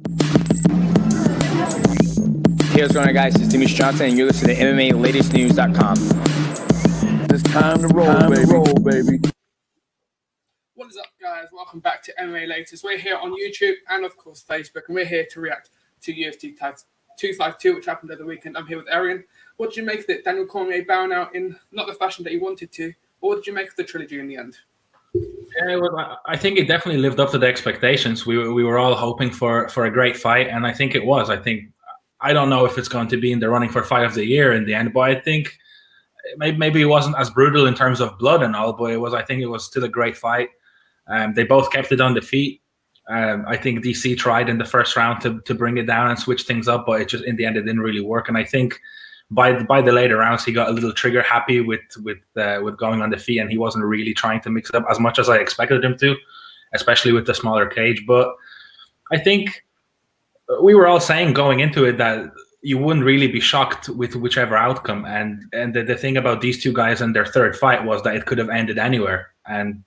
Hey, what's going on, guys? It's Stipe Miocic, and you're listening to MMA Latest News.com. It's time to roll, baby. What is up, guys? Welcome back to MMA Latest. We're here on YouTube and, of course, Facebook, and we're here to react to UFC 252, which happened over the weekend. I'm here with Arian. What did you make of it? Daniel Cormier bowing out in not the fashion that he wanted to. Or what did you make of the trilogy in the end? Yeah, I think it definitely lived up to the expectations. We were all hoping for a great fight, and I think it was. I don't know if it's going to be in the running for fight of the year in the end, but I think maybe it wasn't as brutal in terms of blood and all, but I think it was still a great fight. They both kept it on the feet. I think DC tried in the first round to bring it down and switch things up, but it just in the end it didn't really work. And I think by the later rounds he got a little trigger happy with going on the feet, and he wasn't really trying to mix it up as much as I expected him to, especially with the smaller cage. But I think we were all saying going into it that you wouldn't really be shocked with whichever outcome. And the thing about these two guys and their third fight was that it could have ended anywhere. And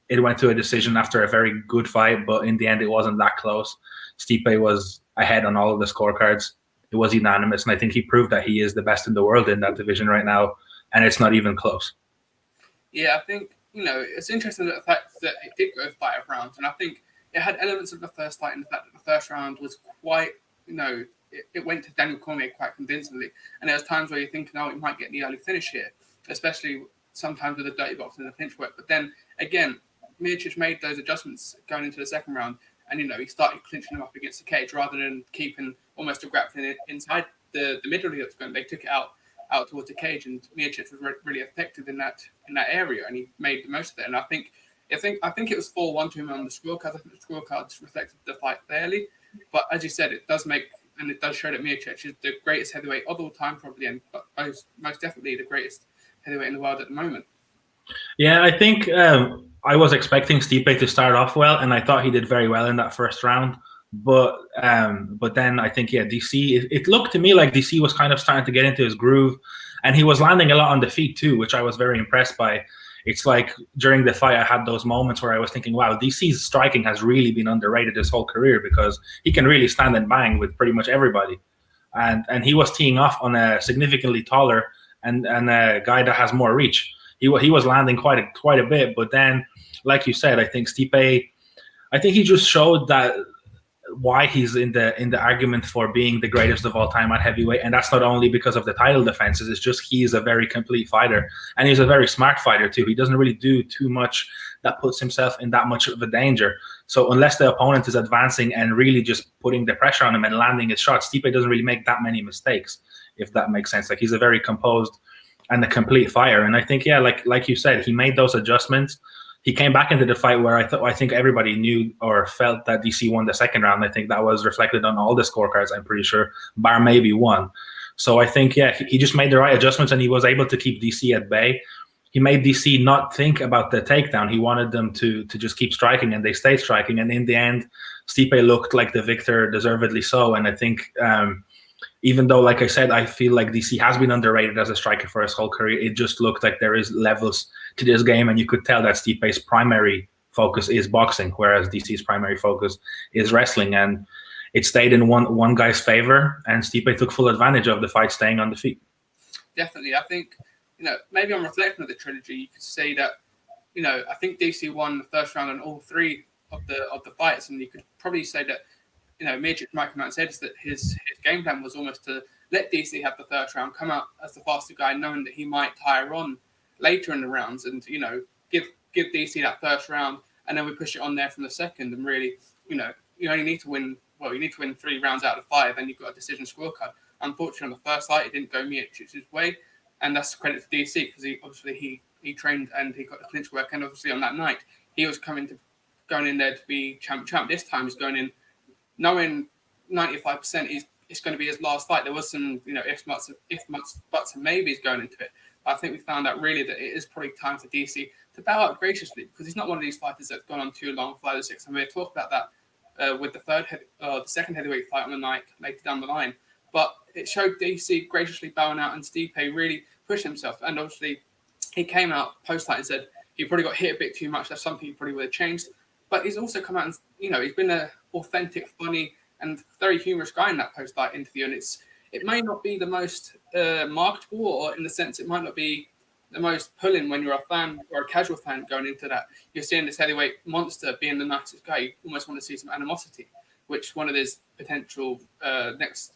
it went to a decision after a very good fight, but in the end, it wasn't that close. Stipe was ahead on all of the scorecards. It was unanimous, and I think he proved that he is the best in the world in that division right now, and it's not even close. Yeah, I think, it's interesting that the fact that it did go 5 rounds, and I think it had elements of the first fight, and the fact that the first round was quite, it went to Daniel Cormier quite convincingly. And there was times where you're thinking, oh, it might get the early finish here, especially sometimes with the dirty box and the clinch work. But then, again, Miocic made those adjustments going into the second round, and, he started clinching them up against the cage rather than keeping almost a grappling inside the middle of the octagon. They took it out towards the cage, and Miocic was really effective in that area, and he made the most of it. And I think it was 4-1 to him on the scorecards. I think the scorecards reflected the fight fairly, but as you said, it does show that Miocic is the greatest heavyweight of all time, probably, and most definitely the greatest heavyweight in the world at the moment. Yeah, I think I was expecting Stipe to start off well, and I thought he did very well in that first round. But then I think, DC, it looked to me like DC was kind of starting to get into his groove, and he was landing a lot on the feet too, which I was very impressed by. It's like during the fight, I had those moments where I was thinking, wow, DC's striking has really been underrated his whole career, because he can really stand and bang with pretty much everybody. And he was teeing off on a significantly taller and a guy that has more reach. He was landing quite a bit, but then, like you said, I think Stipe, he just showed that why he's in the argument for being the greatest of all time at heavyweight, and that's not only because of the title defenses. It's just he's a very complete fighter, and he's a very smart fighter too. He doesn't really do too much that puts himself in that much of a danger. So unless the opponent is advancing and really just putting the pressure on him and landing his shots, Stipe doesn't really make that many mistakes, if that makes sense. Like, he's a very composed and a complete fighter, and I think, like you said, he made those adjustments. He came back into the fight where I think everybody knew or felt that DC won the second round. I think that was reflected on all the scorecards, I'm pretty sure, bar maybe one. So I think, he just made the right adjustments, and he was able to keep DC at bay. He made DC not think about the takedown. He wanted them to just keep striking, and they stayed striking. And in the end, Stipe looked like the victor, deservedly so. And I think even though, like I said, I feel like DC has been underrated as a striker for his whole career, it just looked like there is levels to this game, and you could tell that Stipe's primary focus is boxing, whereas DC's primary focus is wrestling, and it stayed in one guy's favor, and Stipe took full advantage of the fight staying on the feet. Definitely. I think, maybe on reflection of the trilogy, you could say that, I think DC won the first round on all 3 of the fights, and you could probably say that, Miocic might come out and said that his game plan was almost to let DC have the first round, come out as the faster guy, knowing that he might tire on later in the rounds, and give DC that first round, and then we push it on there from the second. And really, you only need to win. Well, you need to win 3 rounds out of 5, and you've got a decision scorecard. Unfortunately, on the first fight, it didn't go Miocic's way, and that's credit to DC, because he trained and he got the clinch work, and obviously on that night he was going in there to be champ. This time he's going in knowing 95% it's going to be his last fight. There was some, ifs, buts, and maybes going into it. But I think we found out really that it is probably time for DC to bow out graciously, because he's not one of these fighters that's gone on too long, 5 or 6. And we'll talk about that with the second heavyweight fight on the night later down the line. But it showed DC graciously bowing out, and Stipe really pushed himself. And obviously, he came out post-fight and said he probably got hit a bit too much. That's something he probably would have changed. But he's also come out and, he's been an authentic, funny, and very humorous guy in that post-fight interview. And it may not be the most marketable, or in the sense it might not be the most pulling when you're a fan or a casual fan going into that. You're seeing this heavyweight monster being the nicest guy. You almost want to see some animosity, which one of his potential next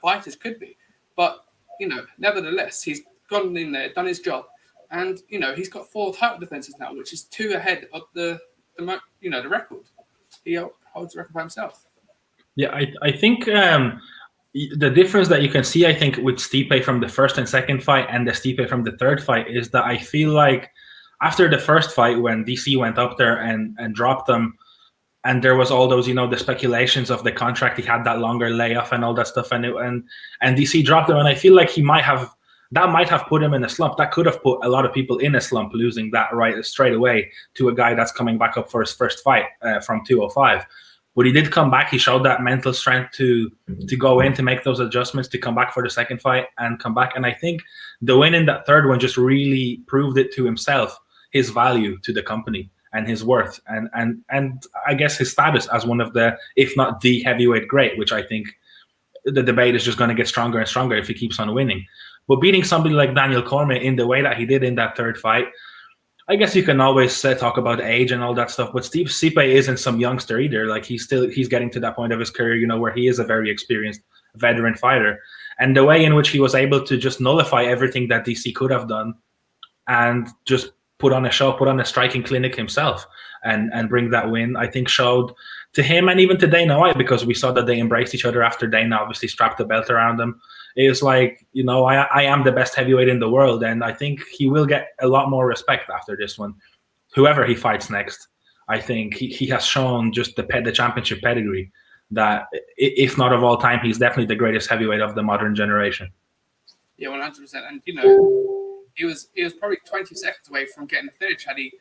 fighters could be. But, nevertheless, he's gone in there, done his job. And, he's got 4 title defenses now, which is 2 ahead of the record. He holds the record by himself. Yeah, I think the difference that you can see, I think, with Stipe from the first and second fight and the Stipe from the third fight is that I feel like after the first fight, when DC went up there and dropped him, and there was all those, the speculations of the contract, he had that longer layoff and all that stuff, and DC dropped him, and I feel like that might have put him in a slump. That could have put a lot of people in a slump, losing that right straight away to a guy that's coming back up for his first fight from 205. But he did come back. He showed that mental strength to go in, to make those adjustments, to come back for the second fight and come back. And I think the win in that third one just really proved it to himself, his value to the company and his worth, and I guess his status as one of the, if not the heavyweight great, which I think the debate is just going to get stronger and stronger if he keeps on winning. But beating somebody like Daniel Cormier in the way that he did in that third fight, I guess you can always talk about age and all that stuff, but Stipe isn't some youngster either. Like he's getting to that point of his career, where he is a very experienced veteran fighter. And the way in which he was able to just nullify everything that DC could have done and just put on a show, put on a striking clinic himself and bring that win, I think showed to him and even to Dana White, because we saw that they embraced each other after Dana obviously strapped the belt around him. It was like, I am the best heavyweight in the world, and I think he will get a lot more respect after this one. Whoever he fights next, I think he has shown just the championship pedigree that, if not of all time, he's definitely the greatest heavyweight of the modern generation. Yeah, 100%. And he was probably 20 seconds away from getting the finish had he,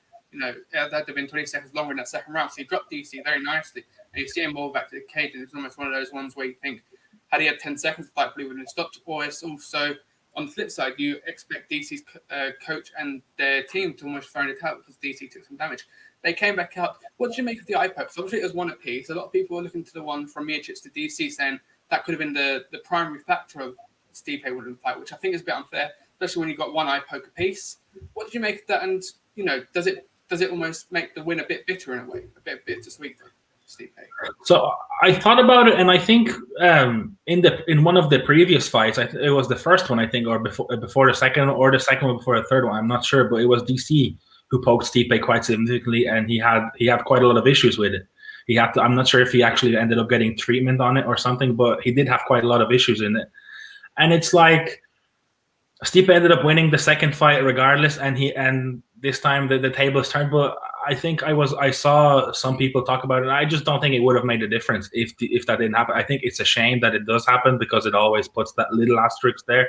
that'd have been 20 seconds longer in that second round. So he dropped DC very nicely, and you see him ball back to the cage, and it's almost one of those ones where you think, had he had 10 seconds to fight, probably would have stopped. Or it's also, on the flip side, you expect DC's coach and their team to almost throw it out because DC took some damage. They came back out. What did you make of the eye pokes? Obviously, it was one apiece. A lot of people were looking to the one from Miocic to DC, saying that could have been the primary factor of Stipe winning the fight, which I think is a bit unfair, especially when you got one eye poke apiece. What did you make of that? And does it almost make the win a bit bitter in a way, a bit bittersweet for Stipe? So I thought about it, and I think in one of the previous fights, it was the first one, I think, or before the second, or the second one before the third one, I'm not sure, but it was DC who poked Stipe quite significantly, and he had quite a lot of issues with it. I'm not sure if he actually ended up getting treatment on it or something, but he did have quite a lot of issues in it. And it's like Stipe ended up winning the second fight regardless, and this time the tables turned. But I think I saw some people talk about it. I just don't think it would have made a difference if that didn't happen. I think it's a shame that it does happen, because it always puts that little asterisk there.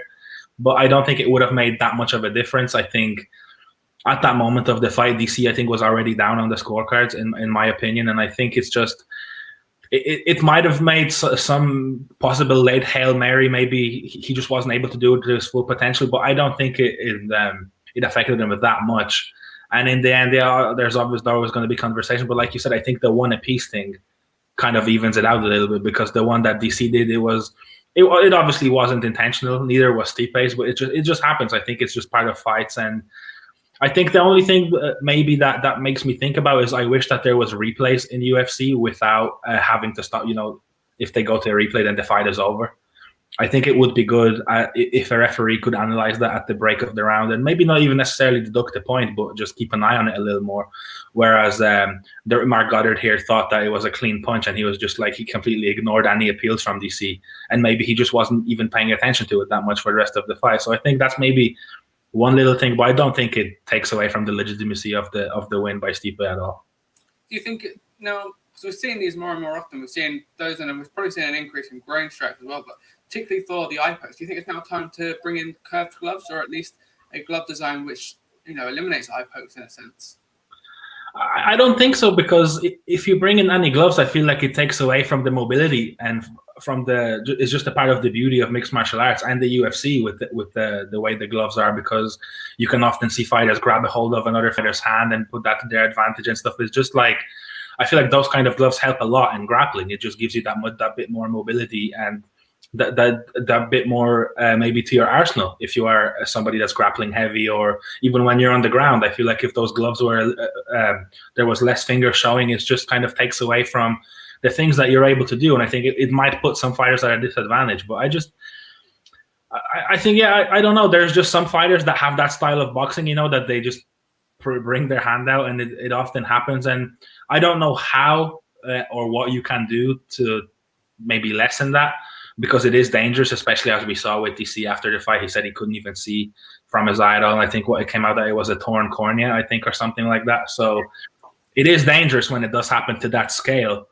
But I don't think it would have made that much of a difference. I think at that moment of the fight, DC, I think, was already down on the scorecards, in my opinion. And I think it's just, it might have made some possible late Hail Mary. Maybe he just wasn't able to do it to his full potential, but I don't think it affected him with that much. And in the end, there's always going to be conversation. But like you said, I think the one apiece thing kind of evens it out a little bit, because the one that DC did, it obviously wasn't intentional. Neither was Stipe's, but it just happens. I think it's just part of fights. And I think the only thing maybe that makes me think about is I wish that there was replays in UFC without having to stop. If they go to a replay, then the fight is over. I think it would be good if a referee could analyze that at the break of the round, and maybe not even necessarily deduct the point, but just keep an eye on it a little more. Whereas Mark Goddard here thought that it was a clean punch, and he was just like, he completely ignored any appeals from DC, and maybe he just wasn't even paying attention to it that much for the rest of the fight. So I think that's maybe one little thing, but I don't think it takes away from the legitimacy of the win by Stipe at all. Do you think now? So we're seeing these more and more often. We're seeing those, and we're probably seeing an increase in groin strikes as well. But particularly for the eye pokes, do you think it's now time to bring in curved gloves, or at least a glove design which eliminates eye pokes in a sense? I don't think so, because if you bring in any gloves, I feel like it takes away from the mobility and from it's just a part of the beauty of mixed martial arts and the UFC with the way the gloves are, because you can often see fighters grab a hold of another fighter's hand and put that to their advantage and stuff. It's just like, I feel like those kind of gloves help a lot in grappling. It just gives you that bit more mobility and that bit more maybe to your arsenal if you are somebody that's grappling heavy, or even when you're on the ground. I feel like if those gloves were there was less finger showing, it just kind of takes away from the things that you're able to do, and I think it might put some fighters at a disadvantage. But I think, yeah, I don't know. There's just some fighters that have that style of boxing, you know, that they just bring their hand out, and it often happens. And I don't know how or what you can do to maybe lessen that, because it is dangerous, especially as we saw with DC after the fight. He said he couldn't even see from his eye at all. And I think what it came out that it was a torn cornea, I think, or something like that. So it is dangerous when it does happen to that scale.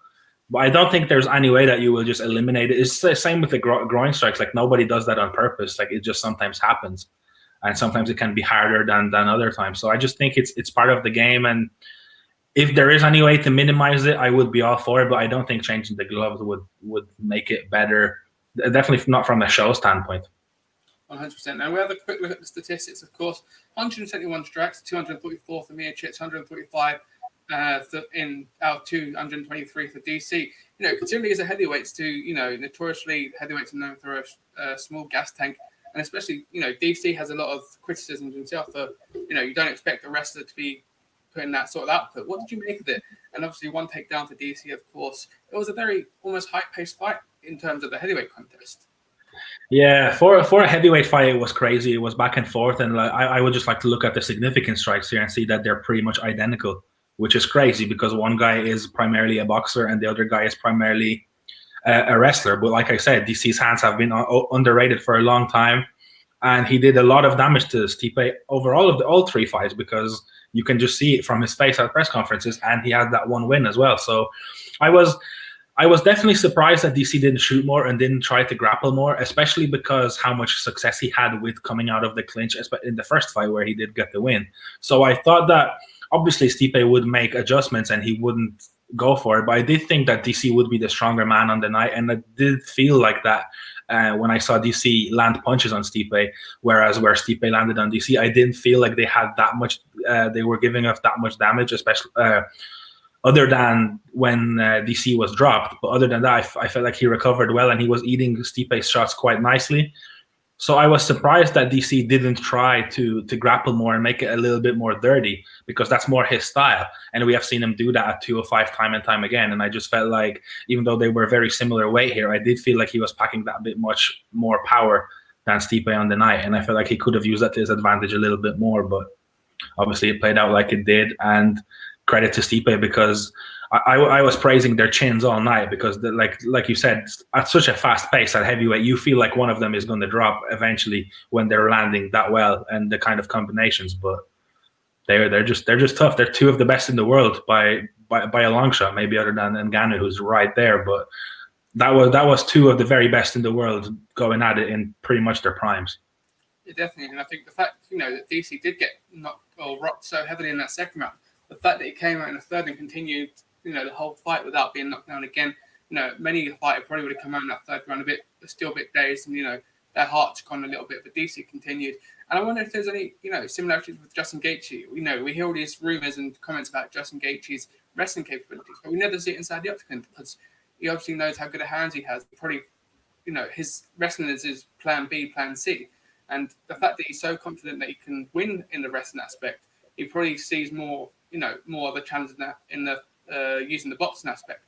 But I don't think there's any way that you will just eliminate it. It's the same with the groin strikes. Like, nobody does that on purpose. Like, it just sometimes happens. And sometimes it can be harder than other times. So I just think it's part of the game. And if there is any way to minimize it, I would be all for it. But I don't think changing the gloves would make it better. Definitely not from a show standpoint. 100%. Now we have a quick look at the statistics, of course. 171 strikes, 244 for Miocic, 145 in out 223 for DC. You know, considering he's a heavyweight too, you know, notoriously heavyweights are known for a small gas tank. And especially, you know, DC has a lot of criticisms himself for, you know, you don't expect a wrestler to be putting that sort of output. What did you make of it? And obviously one takedown for DC, of course. It was a very almost high-paced fight in terms of the heavyweight contest. Yeah, for a heavyweight fight, it was crazy. It was back and forth. And like, I would just like to look at the significant strikes here and see that they're pretty much identical, which is crazy because one guy is primarily a boxer and the other guy is primarily a wrestler. But like I said, DC's hands have been underrated for a long time. And he did a lot of damage to Stipe over all three fights, because you can just see it from his face at press conferences, and he had that one win as well. So I was definitely surprised that DC didn't shoot more and didn't try to grapple more, especially because how much success he had with coming out of the clinch in the first fight where he did get the win. So I thought that obviously Stipe would make adjustments and he wouldn't go for it, but I did think that DC would be the stronger man on the night, and it did feel like that when I saw DC land punches on Stipe, whereas where Stipe landed on DC, I didn't feel like they had that much, they were giving us that much damage, especially other than when DC was dropped. But other than that, I felt like he recovered well and he was eating Stipe's shots quite nicely. So I was surprised that DC didn't try to grapple more and make it a little bit more dirty, because that's more his style. And we have seen him do that at 205 time and time again. And I just felt like, even though they were very similar weight here, I did feel like he was packing that bit much more power than Stipe on the night. And I felt like he could have used that to his advantage a little bit more, but obviously it played out like it did. And credit to Stipe, because I was praising their chins all night, because like you said, at such a fast pace at heavyweight, you feel like one of them is going to drop eventually when they're landing that well and the kind of combinations. But they're just tough. They're two of the best in the world by a long shot, maybe other than Ngannou, who's right there. But that was two of the very best in the world going at it in pretty much their primes. Yeah, definitely. And I think the fact, you know, that DC did get knocked or rocked so heavily in that second round, the fact that he came out in the third and continued, you know, the whole fight without being knocked down again, you know, many fighters probably would have come out in that third round still a bit dazed, and, you know, their hearts gone a little bit, but DC continued. And I wonder if there's any, you know, similarities with Justin Gaethje. You know, we hear all these rumors and comments about Justin Gaethje's wrestling capabilities, but we never see it inside the octagon, because he obviously knows how good a hands he has. Probably, you know, his wrestling is his plan B, plan C. And the fact that he's so confident that he can win in the wrestling aspect, he probably sees more, you know, more of a challenge in the using the boxing aspect.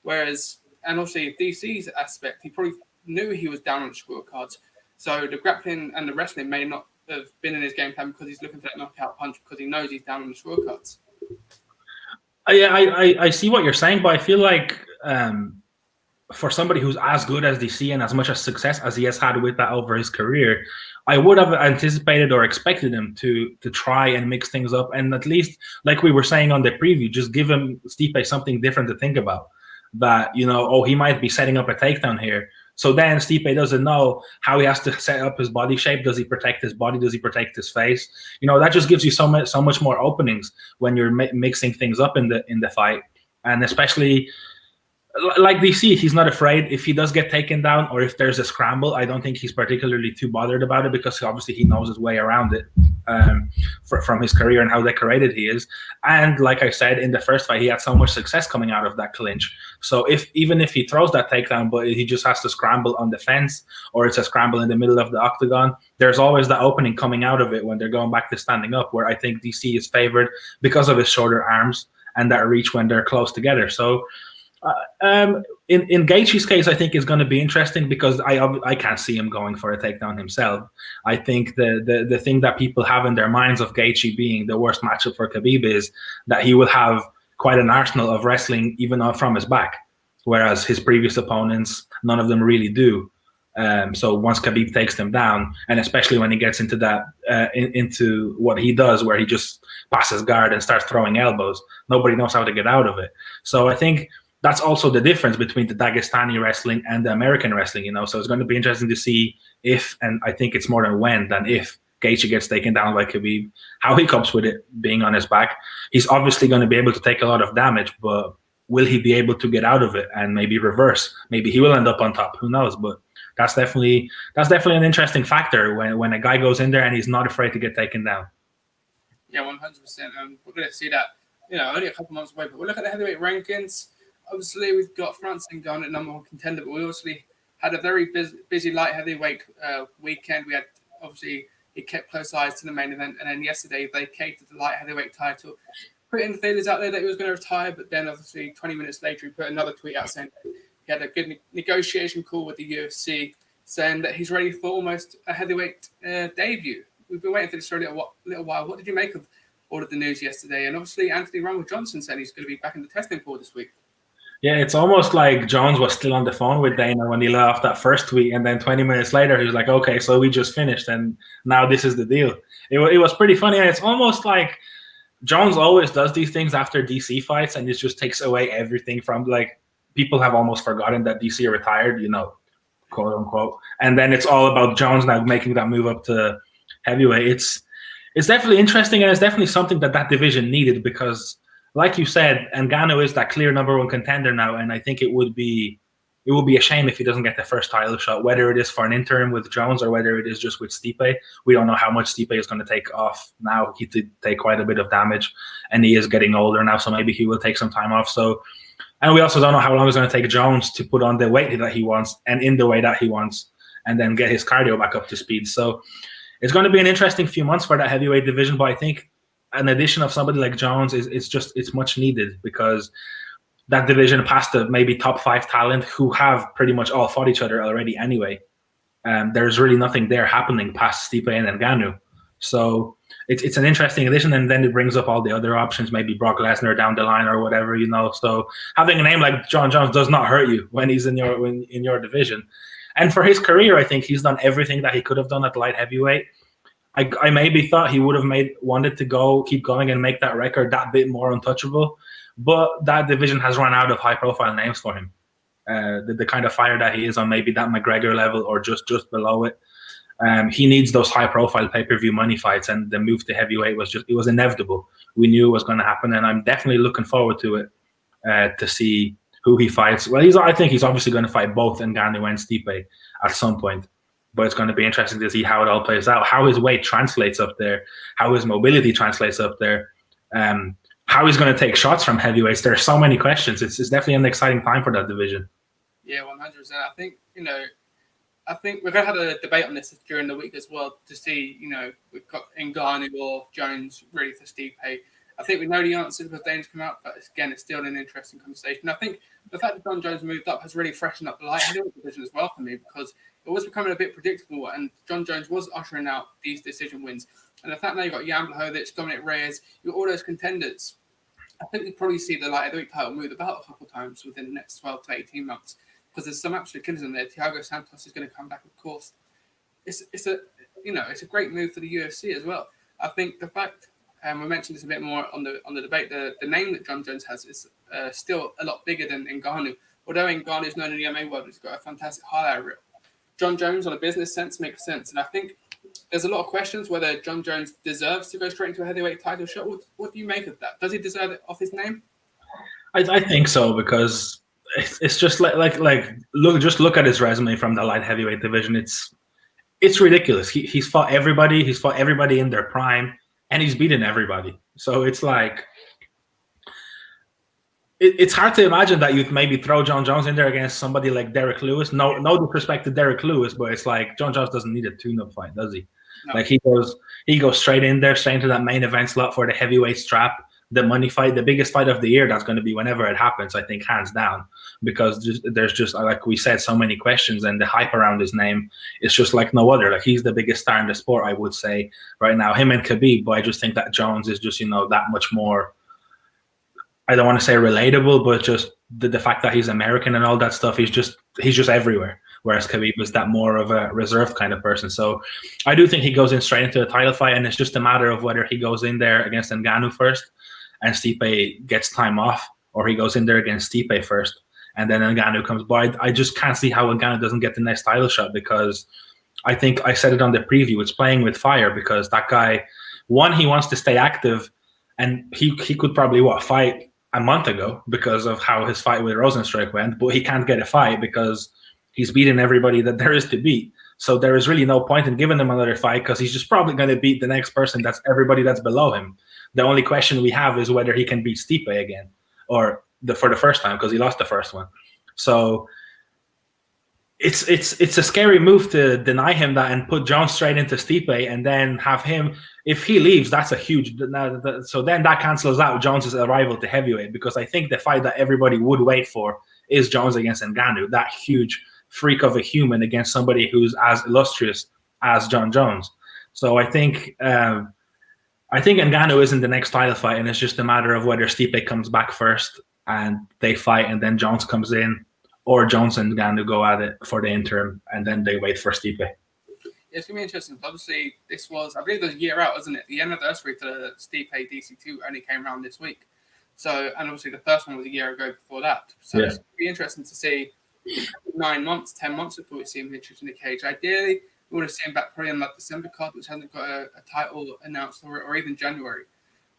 Whereas, and obviously DC's aspect, he probably knew he was down on the scorecards. So the grappling and the wrestling may not have been in his game plan, because he's looking for that knockout punch, because he knows he's down on the scorecards. Yeah, I see what you're saying, but I feel like for somebody who's as good as DC and as much as success as he has had with that over his career, I would have anticipated or expected him to try and mix things up, and at least, like we were saying on the preview, just give him Stipe something different to think about. That, you know, oh, he might be setting up a takedown here. So then Stipe doesn't know how he has to set up his body shape. Does he protect his body? Does he protect his face? You know, that just gives you so much more openings when you're mixing things up in the fight. And especially like DC, he's not afraid if he does get taken down or if there's a scramble. I don't think he's particularly too bothered about it, because obviously he knows his way around it. from his career and how decorated he is. And like I said, in the first fight, he had so much success coming out of that clinch. So even if he throws that takedown, but he just has to scramble on the fence, or it's a scramble in the middle of the octagon, there's always the opening coming out of it when they're going back to standing up, where I think DC is favored because of his shorter arms and that reach when they're close together. So in Gaethje's case, I think is going to be interesting because I can't see him going for a takedown himself. I think the thing that people have in their minds of Gaethje being the worst matchup for Khabib is that he will have quite an arsenal of wrestling even from his back, whereas his previous opponents, none of them really do. So once Khabib takes them down, and especially when he gets into that into what he does, where he just passes guard and starts throwing elbows, nobody knows how to get out of it. So I think that's also the difference between the Dagestani wrestling and the American wrestling, So it's going to be interesting to see if, and I think it's more than when than if, Gaethje gets taken down by Khabib, how he copes with it being on his back. He's obviously going to be able to take a lot of damage, but will he be able to get out of it and maybe reverse? Maybe he will end up on top. Who knows? But that's definitely an interesting factor when a guy goes in there and he's not afraid to get taken down. Yeah, 100%. We're going to see that, only a couple months away. But we'll look at the heavyweight rankings. Obviously, we've got Francis Ngannou at number one contender, but we obviously had a very busy light heavyweight weekend. We had, obviously, he kept close eyes to the main event, and then yesterday they vacated the light heavyweight title, putting the feelers out there that he was going to retire, but then obviously 20 minutes later he put another tweet out saying he had a good negotiation call with the UFC, saying that he's ready for almost a heavyweight debut. We've been waiting for this for a little while. What did you make of all of the news yesterday? And obviously Anthony Rumble Johnson said he's going to be back in the testing pool this week. Yeah, it's almost like Jones was still on the phone with Dana when he let off that first tweet, and then 20 minutes later he was like, okay, so we just finished, and now this is the deal. It was pretty funny, and it's almost like Jones always does these things after DC fights, and it just takes away everything from, like, people have almost forgotten that DC retired, quote unquote, and then it's all about Jones now making that move up to heavyweight. It's definitely interesting, and it's definitely something that division needed because, like you said, Ngannou is that clear number one contender now, and I think it would be a shame if he doesn't get the first title shot, whether it is for an interim with Jones or whether it is just with Stipe. We don't know how much Stipe is going to take off now. He did take quite a bit of damage, and he is getting older now, so maybe he will take some time off. So, and we also don't know how long it's going to take Jones to put on the weight that he wants and in the way that he wants, and then get his cardio back up to speed. So it's going to be an interesting few months for that heavyweight division, but I think an addition of somebody like Jones it's much needed because that division past the maybe top 5 talent who have pretty much all fought each other already anyway. There's really nothing there happening past Stipe and Ngannou. So it's an interesting addition, and then it brings up all the other options, maybe Brock Lesnar down the line or whatever, So having a name like John Jones does not hurt you when he's in your division. And for his career, I think he's done everything that he could have done at light heavyweight. I maybe thought he would have wanted to keep going and make that record that bit more untouchable, but that division has run out of high-profile names for him. The kind of fighter that he is on maybe that McGregor level or just below it. He needs those high-profile pay-per-view money fights, and the move to heavyweight was inevitable. We knew it was going to happen, and I'm definitely looking forward to it to see who he fights. Well, I think he's obviously going to fight both Ngannou and Stipe at some point. But it's going to be interesting to see how it all plays out, how his weight translates up there, how his mobility translates up there, how he's going to take shots from heavyweights. There are so many questions. It's definitely an exciting time for that division. Yeah, 100%. I think, we're going to have a debate on this during the week as well to see, we've got Ngannou or Jones ready for Stipe. I think we know the answer because Dana's come out, but again, it's still an interesting conversation. I think the fact that John Jones moved up has really freshened up the light heavyweight division as well for me because it was becoming a bit predictable, and John Jones was ushering out these decision wins. And the fact that you've got Jan Blachowicz, Dominic Reyes, you've got all those contenders, I think we'll probably see the light heavyweight title move about a couple of times within the next 12 to 18 months because there's some absolute killers in there. Thiago Santos is going to come back, of course. It's a great move for the UFC as well. I think the fact, we mentioned this a bit more on the debate, the name that John Jones has is still a lot bigger than Ngannou. Although Ngannou is known in the MMA world, he's got a fantastic highlight reel. John Jones, on a business sense, makes sense. And I think there's a lot of questions whether John Jones deserves to go straight into a heavyweight title shot. What do you make of that? Does he deserve it off his name? I think so because it's just like look at his resume from the light heavyweight division. it's ridiculous. He's fought everybody. He's fought everybody in their prime, and he's beaten everybody. So it's like it's hard to imagine that you'd maybe throw John Jones in there against somebody like Derek Lewis. No disrespect to Derek Lewis, but it's like John Jones doesn't need a tune-up fight, does he? No. Like he goes straight in there, straight into that main event slot for the heavyweight strap, the money fight, the biggest fight of the year. That's going to be whenever it happens, I think, hands down, because there's just, like we said, so many questions, and the hype around his name is just like no other. Like he's the biggest star in the sport, I would say, right now, him and Khabib. But I just think that Jones is just, that much more, I don't want to say relatable, but just the fact that he's American and all that stuff, he's just everywhere. Whereas Khabib is that more of a reserved kind of person. So I do think he goes in straight into a title fight, and it's just a matter of whether he goes in there against Ngannou first and Stipe gets time off, or he goes in there against Stipe first and then Ngannou comes by. I just can't see how Ngannou doesn't get the next title shot, because I think I said it on the preview, it's playing with fire, because that guy, one, he wants to stay active, and he could probably fight a month ago because of how his fight with Rosenstruck went, but he can't get a fight because he's beaten everybody that there is to beat. So there is really no point in giving him another fight, because he's just probably going to beat the next person, that's everybody that's below him. The only question we have is whether he can beat Stipe again, or for the first time, because he lost the first one. So it's a scary move to deny him that and put Jones straight into Stipe, and then have him, if he leaves, that's a huge, so then that cancels out Jones's arrival to heavyweight, because I think the fight that everybody would wait for is Jones against Ngannou, that huge freak of a human against somebody who's as illustrious as John Jones. So I think Ngannou is in the next title fight, and it's just a matter of whether Stipe comes back first and they fight, and then Jones comes in, or Jones and Ngannou go at it for the interim, and then they wait for Stipe. It's going to be interesting. Obviously, this was, I believe, it was a year out, wasn't it? The anniversary to the Stipe DC2 only came around this week. So, and obviously the first one was a year ago before that. So It's going to be interesting to see 9 months, 10 months before we see him in the cage. Ideally, we would have seen him back probably on that December card, which hasn't got a title announced, or even January.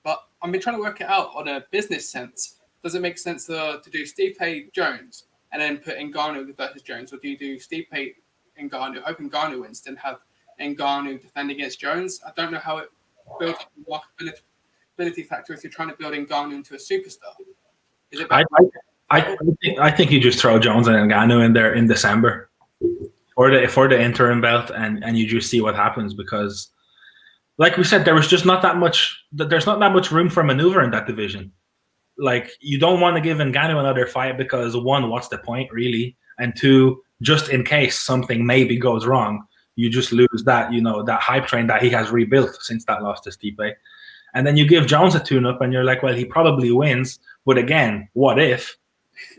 But I've been trying to work it out on a business sense. Does it make sense to do Stipe Jones and then put Ngannou versus Jones, or do you do Stipe Ngannou, hope Ngannou wins, then have Ngannou defend against Jones? I don't know how it builds up the marketability factor if you're trying to build Ngannou into a superstar. Is it I think you just throw Jones and Ngannou in there in December for the interim belt, and you just see what happens, because, like we said, there's not that much room for maneuver in that division. Like, you don't want to give Ngannou another fight because, one, what's the point really, and two, just in case something maybe goes wrong, you just lose that that hype train that he has rebuilt since that loss to Stipe. And then you give Jones a tune-up, and you're like, well, he probably wins, but again, what if?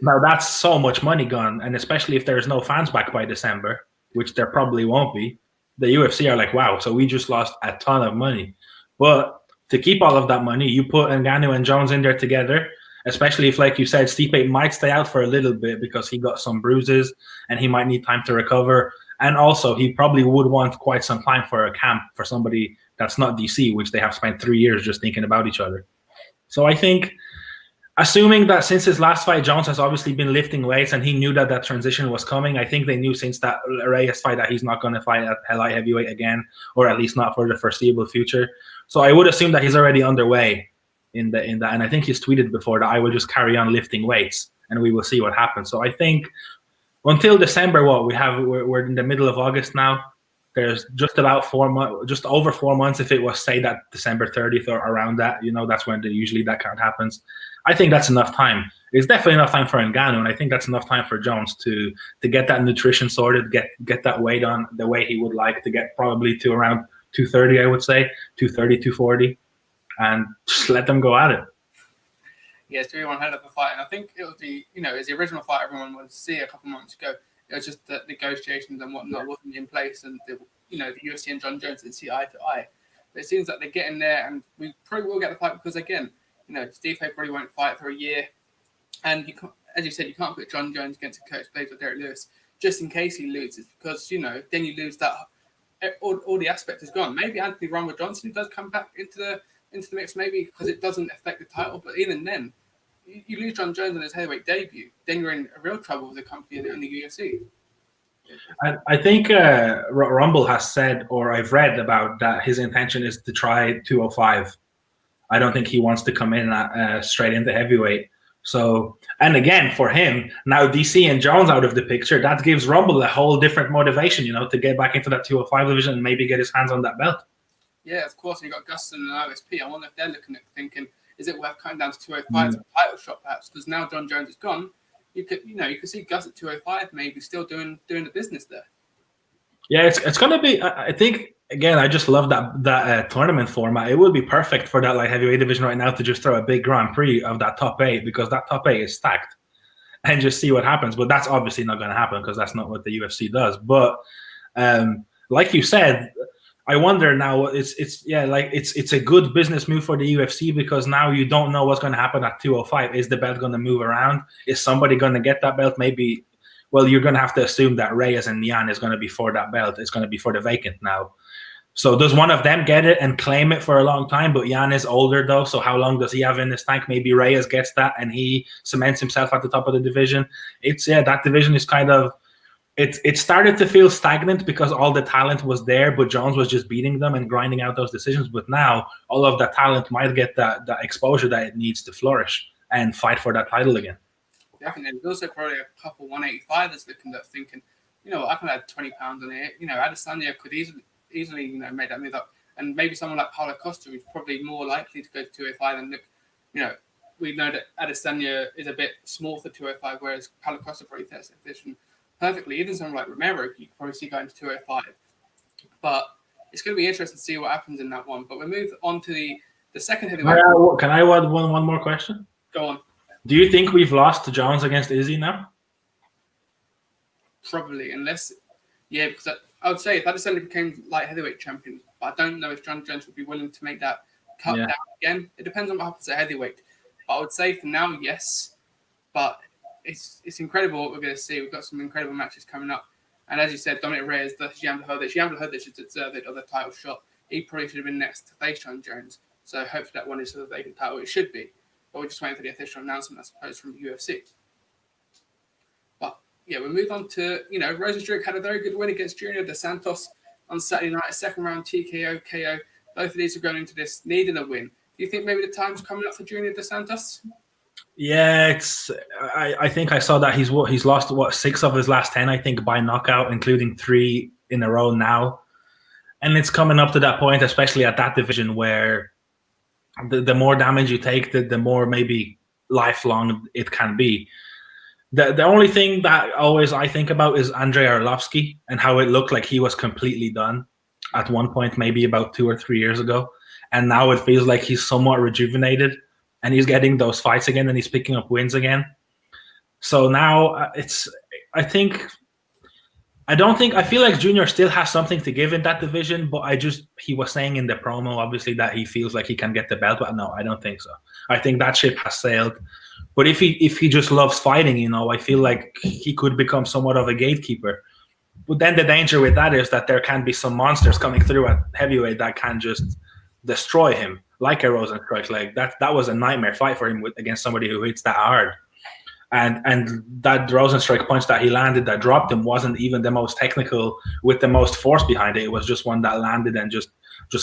Now that's so much money gone, and especially if there's no fans back by December, which there probably won't be, the UFC are like, wow, so we just lost a ton of money. But to keep all of that money, you put Ngannou and Jones in there together, especially if, like you said, Stipe might stay out for a little bit because he got some bruises and he might need time to recover. And also, he probably would want quite some time for a camp for somebody that's not DC, which they have spent 3 years just thinking about each other. So I think, assuming that since his last fight, Jones has obviously been lifting weights and he knew that transition was coming, I think they knew since that Reyes fight that he's not going to fight at light heavyweight again, or at least not for the foreseeable future. So I would assume that he's already underway in that, and I think he's tweeted before that I will just carry on lifting weights and we will see what happens. So I think until December, we're in the middle of August now. There's just about 4 months, just over 4 months. If it was, say, that December 30th or around that, that's when usually that count happens. I think that's enough time. It's definitely enough time for Ngannou, and I think that's enough time for Jones to get that nutrition sorted, get that weight on the way he would like to get, probably to around 230, I would say, 230, 240, and just let them go at it. Yeah, it's really one hell of a fight, and I think it was it was the original fight everyone wanted to see a couple months ago. It was just that negotiations and whatnot wasn't in place, and the UFC and John Jones didn't see eye to eye. But it seems like they're getting there, and we probably will get the fight because, again, Stipe probably won't fight for a year, and you can't, as you said, you can't put John Jones against a Curtis Blades or Derek Lewis just in case he loses, because then you lose that all the aspect is gone. Maybe Anthony Rumble Johnson does come back into the mix, maybe because it doesn't affect the title, but even then, you lose John Jones on his heavyweight debut, then you're in real trouble with the company in the UFC. I think Rumble has said, or I've read about that, his intention is to try 205. I don't think he wants to come in straight into heavyweight. So, and again, for him, now DC and Jones out of the picture, that gives Rumble a whole different motivation, to get back into that 205 division and maybe get his hands on that belt. Yeah, of course. And you got Gustin and OSP. I wonder if they're looking at thinking, is it worth cutting down to 205 for a title shot, perhaps? Because now John Jones is gone. You could see Gus at 205 maybe still doing the business there. Yeah, it's going to be. I think again, I just love that tournament format. It would be perfect for that light heavyweight division right now to just throw a big Grand Prix of that top 8 because that top 8 is stacked, and just see what happens. But that's obviously not going to happen because that's not what the UFC does. But like you said, I wonder now. It's a good business move for the UFC because now you don't know what's going to happen at 205. Is the belt going to move around? Is somebody going to get that belt? Maybe. Well, you're going to have to assume that Reyes and Yan is going to be for that belt. It's going to be for the vacant now. So does one of them get it and claim it for a long time? But Yan is older though, so how long does he have in his tank? Maybe Reyes gets that and he cements himself at the top of the division. That division is kind of. It started to feel stagnant because all the talent was there, but Jones was just beating them and grinding out those decisions. But now all of that talent might get that exposure that it needs to flourish and fight for that title again. Definitely. There's also probably a couple 185ers looking at thinking, I can add 20 pounds on it. Adesanya could easily make that move up. And maybe someone like Paulo Costa who's probably more likely to go to 205 and look, we know that Adesanya is a bit small for 205, whereas Paulo Costa probably fits the position perfectly. Even someone like Romero, you could probably see going to 205. But it's going to be interesting to see what happens in that one. But we move on to the second heavyweight. Can I add one more question? Go on. Do you think we've lost to Jones against Izzy now? Probably, because I would say if Adesanya became light heavyweight champion, but I don't know if John Jones would be willing to make that cut down again. It depends on what happens at heavyweight. But I would say for now, yes. But it's incredible what we're going to see. We've got some incredible matches coming up. And as you said, Dominic Reyes, Jan Blachowicz should deserve it, other title shot. He probably should have been next to face John Jones. So hopefully that one is the vacant title. It should be. But we're just waiting for the official announcement, I suppose, from UFC. But, we'll move on to, Rosenstruck had a very good win against Junior Dos Santos on Saturday night, a second round TKO, KO. Both of these are going into this needing a win. Do you think maybe the time's coming up for Junior Dos Santos? Yeah, I think I saw that he's lost, 6 of his last 10, I think, by knockout, including 3 in a row now. And it's coming up to that point, especially at that division where the more damage you take, the more maybe lifelong it can be. The only thing that always I think about is Andrei Arlovsky and how it looked like he was completely done at one point, maybe about 2 or 3 years ago. And now it feels like he's somewhat rejuvenated and he's getting those fights again and he's picking up wins again. So now I feel like Junior still has something to give in that division, but he was saying in the promo, obviously, that he feels like he can get the belt, but no, I don't think so. I think that ship has sailed. But if he just loves fighting, I feel like he could become somewhat of a gatekeeper. But then the danger with that is that there can be some monsters coming through at heavyweight that can just destroy him, like a Rosenstruck. Like that was a nightmare fight for him against somebody who hits that hard. And that Rosenstruck punch that he landed that dropped him wasn't even the most technical with the most force behind it. It was just one that landed and just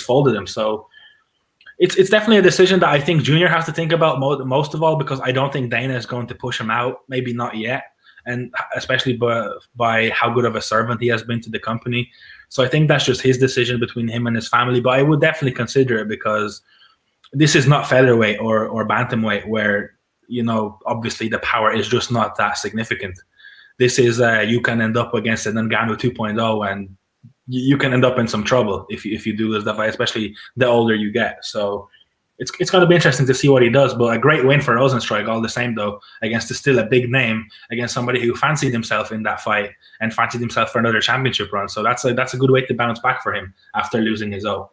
folded him. So it's definitely a decision that I think Junior has to think about most of all, because I don't think Dana is going to push him out, maybe not yet, and especially by how good of a servant he has been to the company. So I think that's just his decision between him and his family, but I would definitely consider it because this is not featherweight or bantamweight where, obviously the power is just not that significant. This is you can end up against an Ngannou 2.0 and you can end up in some trouble if you do this fight, especially the older you get. So it's going to be interesting to see what he does. But a great win for Rosenstruck all the same, though, against still a big name, against somebody who fancied himself in that fight and fancied himself for another championship run. So that's a good way to bounce back for him after losing his O.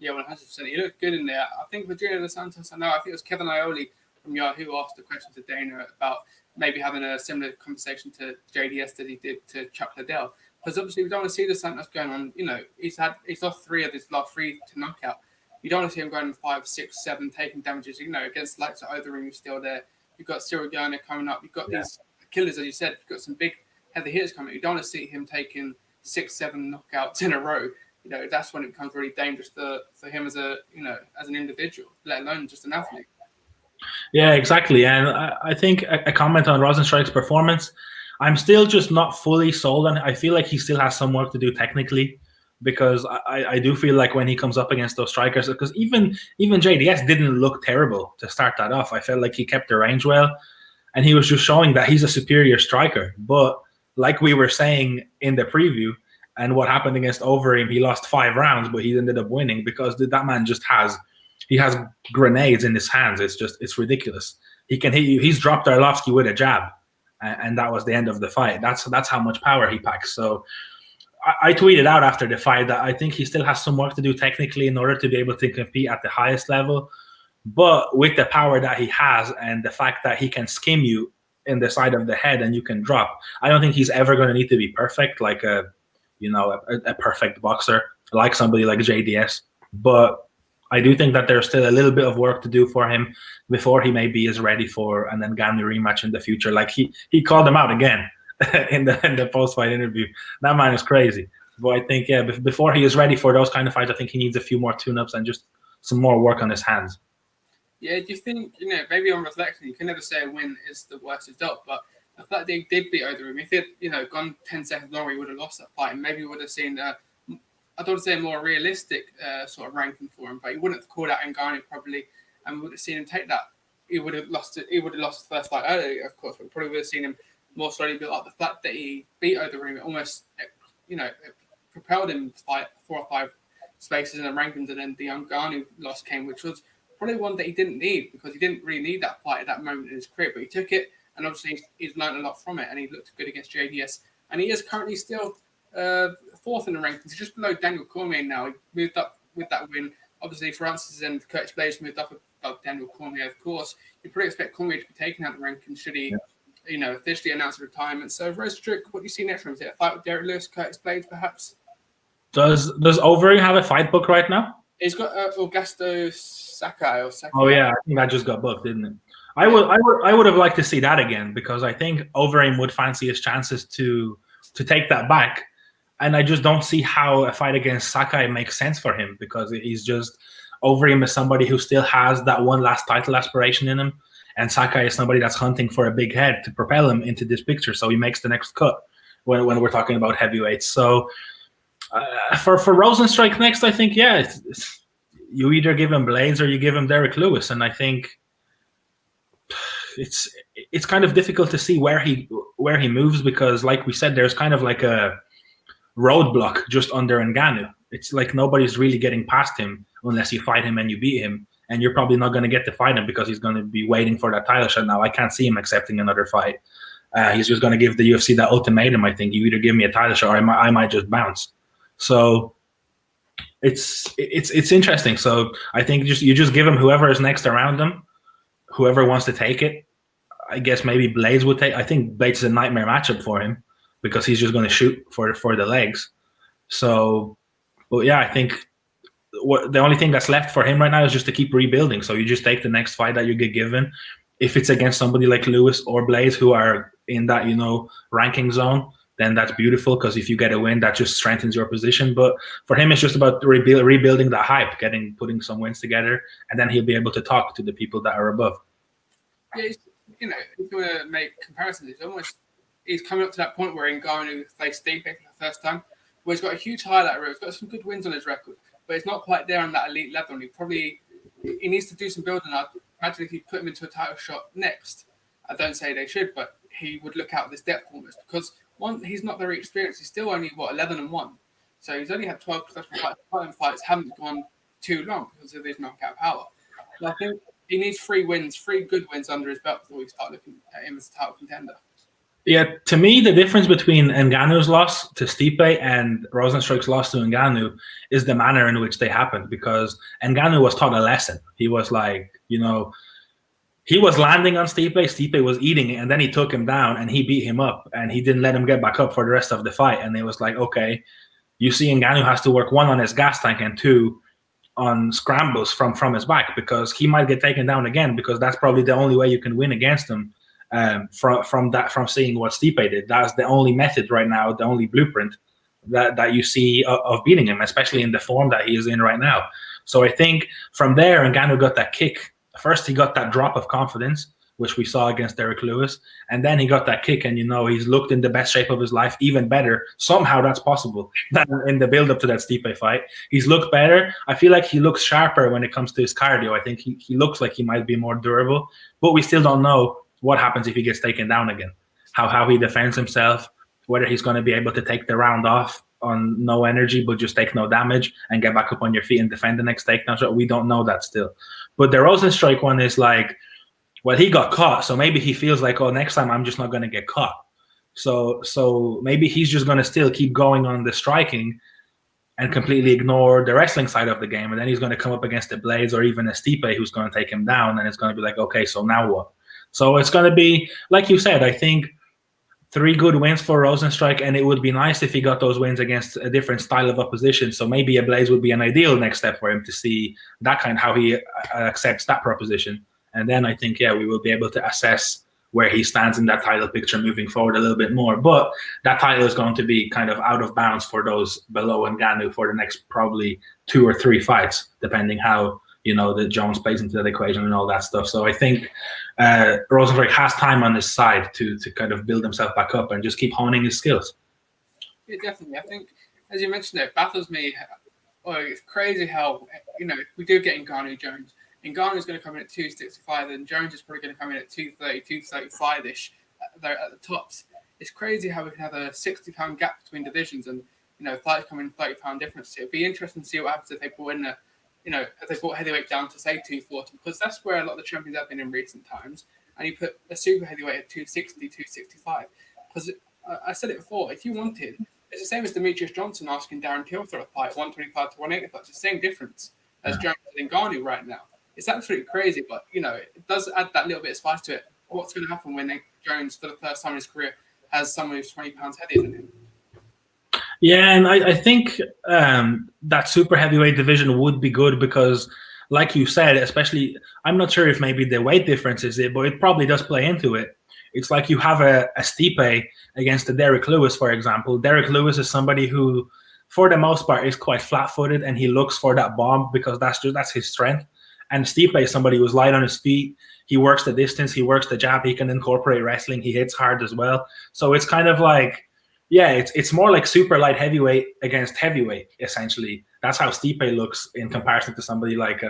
Yeah, 100%. He looked good in there. I think Virginia Dos Santos, I think it was Kevin Ioli from Yahoo asked a question to Dana about maybe having a similar conversation to JDS that he did to Chuck Liddell. Because obviously we don't want to see Dos Santos going on. He's lost 3 of his last 3 to knockout. You don't want to see him going 5, 6, 7, taking damages. Against likes of Overeem, who's still there. You've got Cyril Garner coming up. You've got these killers, as you said. You've got some big heavy hitters coming. You don't want to see him taking 6-7 knockouts in a row. That's when it becomes really dangerous for him as as an individual, let alone just an athlete. Yeah, exactly. And I think a comment on Rozenstruik's performance, I'm still just not fully sold on it. I feel like he still has some work to do technically, because I do feel like when he comes up against those strikers, because even JDS didn't look terrible to start that off. I felt like he kept the range well, and he was just showing that he's a superior striker. But like we were saying in the preview, and what happened against Overeem, he lost 5 rounds, but he ended up winning because that man just has grenades in his hands. It's ridiculous. He can hit you. He's dropped Arlovsky with a jab, and that was the end of the fight. That's how much power he packs. So I tweeted out after the fight that I think he still has some work to do technically in order to be able to compete at the highest level. But with the power that he has and the fact that he can skim you in the side of the head and you can drop, I don't think he's ever going to need to be perfect, like a perfect boxer, like somebody like JDS. But I do think that there's still a little bit of work to do for him before he maybe is ready for an Ngannou rematch in the future. Like he called him out again in the post-fight interview. That man is crazy. But I think, yeah, before he is ready for those kind of fights, I think he needs a few more tune-ups and just some more work on his hands. Yeah, do you think, maybe on reflection, you can never say a win is the worst result, but the fact that they did beat Overeem, if he had, gone 10 seconds longer, he would have lost that fight, and maybe we would have seen, I don't want to say a more realistic sort of ranking for him, but he wouldn't have called out Ngannou probably, and we would have seen him take that. He would have lost it. He would have lost the first fight early, of course, but we probably would have seen him more slowly build up. The fact that he beat Overeem, it almost, it propelled him to fight 4 or 5 spaces in the rankings, and then the Ngannou loss came, which was probably one that he didn't need, because he didn't really need that fight at that moment in his career, but he took it, and obviously he's learned a lot from it, and he looked good against JDS, and he is currently still 4th in the rankings. He's just below Daniel Cormier now. He moved up with that win. Obviously, Francis and Curtis Blades moved up above Daniel Cormier, of course. You'd probably expect Cormier to be taken out of the rankings should he, officially announce retirement. So, Rozenstruik, what do you see next from him? Is it a fight with Derek Lewis, Curtis Blades, perhaps? Does Overeem have a fight book right now? He's got Augusto Sakai or Sakai. Oh yeah, I think that just got booked, didn't it? I would have liked to see that again, because I think Overeem would fancy his chances to take that back, and I just don't see how a fight against Sakai makes sense for him, because he's just, Overeem is somebody who still has that one last title aspiration in him, and Sakai is somebody that's hunting for a big head to propel him into this picture, so he makes the next cut when we're talking about heavyweights. So for Rozenstruik next, I think, yeah, you either give him Blades or you give him Derek Lewis, and I think it's kind of difficult to see where he moves, because, like we said, there's kind of like a roadblock just under Ngannou. It's like nobody's really getting past him unless you fight him and you beat him, and you're probably not going to get to fight him because he's going to be waiting for that title shot. Now I can't see him accepting another fight. He's just going to give the UFC that ultimatum. I think you either give me a title shot or I might just bounce. So it's interesting. So I think you just give him whoever is next around him, whoever wants to take it. I guess maybe Blades would take. I think Blades is a nightmare matchup for him because he's just going to shoot for the legs. So, but yeah, I think the only thing that's left for him right now is just to keep rebuilding. So you just take the next fight that you get given. If it's against somebody like Lewis or Blades who are in that ranking zone, then that's beautiful, because if you get a win, that just strengthens your position. But for him, it's just about rebuilding that hype, putting some wins together, and then he'll be able to talk to the people that are above. Yeah, if you want to make comparisons, he's coming up to that point where Ngannou faced Stipe for the first time, where he's got a huge highlight reel. He's got some good wins on his record, but it's not quite there on that elite level. And he needs to do some building up. Imagine if you put him into a title shot next. I don't say they should, but he would look out of this depth almost, because one, he's not very experienced. He's still only 11-1, so he's only had 12 professional fights. Fights haven't gone too long because of his knockout power. But I think he needs 3 good wins under his belt before we start looking at him as a title contender. Yeah, to me, the difference between Ngannou's loss to Stipe and Rozenstruik's loss to Ngannou is the manner in which they happened, because Ngannou was taught a lesson. He was like, he was landing on Stipe. Stipe was eating it, and then he took him down, and he beat him up, and he didn't let him get back up for the rest of the fight. And it was like, okay, you see Ngannou has to work 1 on his gas tank and 2 on scrambles from his back, because he might get taken down again, because that's probably the only way you can win against him from seeing what Stipe did. That's the only method right now, the only blueprint that you see of beating him, especially in the form that he is in right now. So I think from there, Ngannou got that kick. First, he got that drop of confidence, which we saw against Derek Lewis. And then he got that kick, and, he's looked in the best shape of his life, even better. Somehow that's possible in the build-up to that Stipe fight. He's looked better. I feel like he looks sharper when it comes to his cardio. I think he looks like he might be more durable. But we still don't know what happens if he gets taken down again, how he defends himself, whether he's going to be able to take the round off on no energy but just take no damage and get back up on your feet and defend the next takedown shot. We don't know that still. But the Rosenstrike one is like, well, he got caught, so maybe he feels like, oh, next time I'm just not going to get caught. So maybe he's just going to still keep going on the striking and completely ignore the wrestling side of the game, and then he's going to come up against the Blades or even a Stipe who's going to take him down, and it's going to be like, okay, so now what? So it's going to be, like you said, I think 3 good wins for Rosenstrike, and it would be nice if he got those wins against a different style of opposition. So maybe a Blaze would be an ideal next step for him to see that how he accepts that proposition. And then I think, we will be able to assess where he stands in that title picture moving forward a little bit more. But that title is going to be kind of out of bounds for those below Ngannou for the next probably 2 or 3 fights, depending how, the Jones plays into that equation and all that stuff. So I think Rosenstrike has time on his side to kind of build himself back up and just keep honing his skills. Yeah, definitely. I think, as you mentioned, it baffles me. It's crazy how, we do get Ngannou Jones. Ngannou is going to come in at 265, and Jones is probably going to come in at 230, 235-ish at the tops. It's crazy how we can have a 60-pound gap between divisions, and fights come in 30-pound difference. It'd be interesting to see what happens if they brought in if they brought heavyweight down to say 240, because that's where a lot of the champions have been in recent times. And you put a super heavyweight at 260, 265. Because I said it before, if you wanted, it's the same as Demetrius Johnson asking Darren Till for a fight, 125 to 180. That's the same difference as Jones and Ngannou right now. It's absolutely crazy, but it does add that little bit of spice to it. What's going to happen when Jones, for the first time in his career, has someone who's 20 pounds heavier than him? Yeah, and I think that super heavyweight division would be good because, like you said, especially, I'm not sure if maybe the weight difference is it, but it probably does play into it. It's like you have a Stipe against a Derek Lewis, for example. Derek Lewis is somebody who, for the most part, is quite flat-footed, and he looks for that bomb because that's his strength. And Stipe is somebody who's light on his feet. He works the distance. He works the jab. He can incorporate wrestling. He hits hard as well. So it's kind of like, it's more like super light heavyweight against heavyweight, essentially. That's how Stipe looks in comparison to somebody like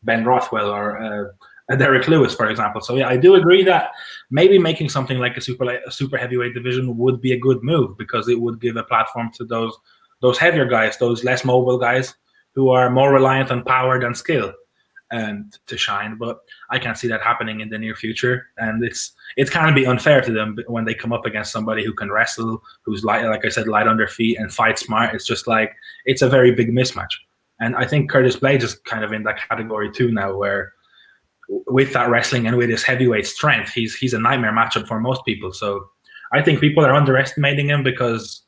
Ben Rothwell or a Derek Lewis, for example. So, I do agree that maybe making something like a super heavyweight division would be a good move because it would give a platform to those heavier guys, those less mobile guys who are more reliant on power than skill. And to shine, but I can't see that happening in the near future. And it's kind of be unfair to them when they come up against somebody who can wrestle, who's light, like I said, light on their feet and fight smart. It's just like it's a very big mismatch. And I think Curtis Blades is kind of in that category too now, where with that wrestling and with his heavyweight strength, he's a nightmare matchup for most people. So I think people are underestimating him because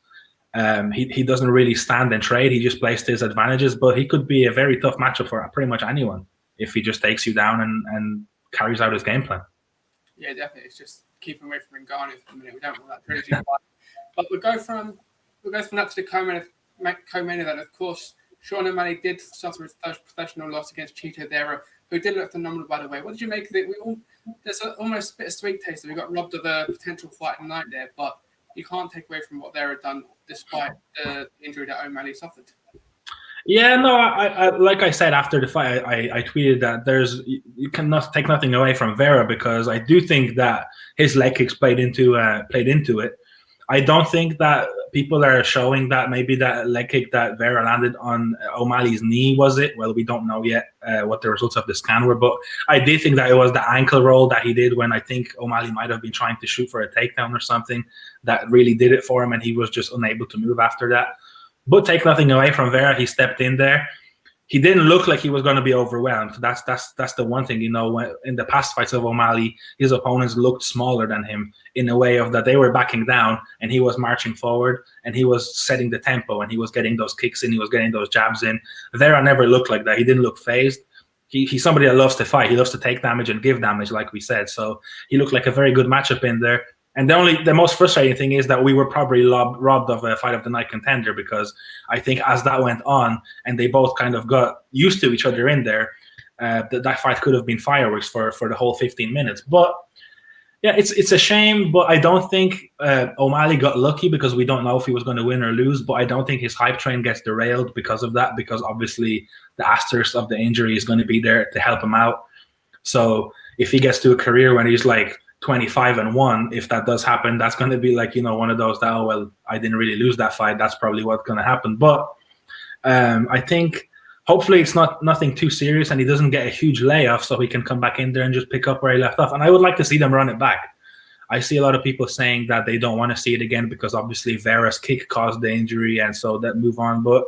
he doesn't really stand and trade. He just plays to his advantages, but he could be a very tough matchup for pretty much anyone if he just takes you down and carries out his game plan. Yeah, definitely. It's just keep him away from Ngannou for the minute. We don't want that trilogy fight. But we'll go from that to the co-main event. Of course, Sean O'Malley did suffer his first professional loss against Chito Vera, who did look phenomenal, by the way. What did you make of it? There's almost a bit of sweet taste that we got robbed of a potential fight tonight there, but you can't take away from what Vera had done despite the injury that O'Malley suffered. Yeah, no, I like I said after the fight, I tweeted that you cannot take nothing away from Vera because I do think that his leg kicks played into it. I don't think that people are showing that maybe that leg kick that Vera landed on O'Malley's knee was it. Well, we don't know yet what the results of the scan were, but I did think that it was the ankle roll that he did when I think O'Malley might have been trying to shoot for a takedown or something that really did it for him, and he was just unable to move after that. But take nothing away from Vera, he stepped in there. He didn't look like he was going to be overwhelmed. That's the one thing, when, in the past fights of O'Malley, his opponents looked smaller than him in a way of that they were backing down and he was marching forward and he was setting the tempo and he was getting those kicks in, he was getting those jabs in. Vera never looked like that. He didn't look phased. he's somebody that loves to fight. He loves to take damage and give damage, like we said. So he looked like a very good matchup in there. And the most frustrating thing is that we were probably robbed of a fight of the night contender, because I think as that went on and they both kind of got used to each other in there, that fight could have been fireworks for the whole 15 minutes. But yeah, it's a shame, but I don't think O'Malley got lucky, because we don't know if he was going to win or lose. But I don't think his hype train gets derailed because of that, because obviously the asterisk of the injury is going to be there to help him out. So if he gets to a career when he's like 25-1, if that does happen, that's going to be like, one of those that, oh, well, I didn't really lose that fight. That's probably what's going to happen. But I think hopefully it's nothing too serious and he doesn't get a huge layoff, so he can come back in there and just pick up where he left off. And I would like to see them run it back. I see a lot of people saying that they don't want to see it again because obviously Vera's kick caused the injury, and so that move on. But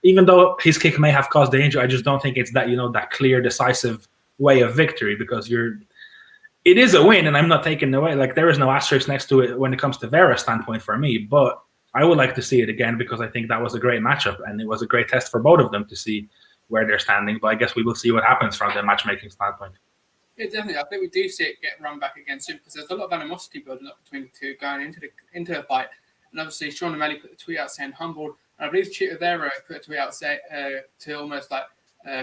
even though his kick may have caused the injury, I just don't think it's that, that clear, decisive way of victory, because it is a win, and I'm not taking it away. Like, there is no asterisk next to it when it comes to Vera's standpoint for me, but I would like to see it again, because I think that was a great matchup and it was a great test for both of them to see where they're standing. But I guess we will see what happens from the matchmaking standpoint. Yeah, definitely. I think we do see it get run back again soon, because there's a lot of animosity building up between the two going into the fight. And obviously, Sean O'Malley put the tweet out saying humbled. And I believe Chito Vera put a tweet out to almost like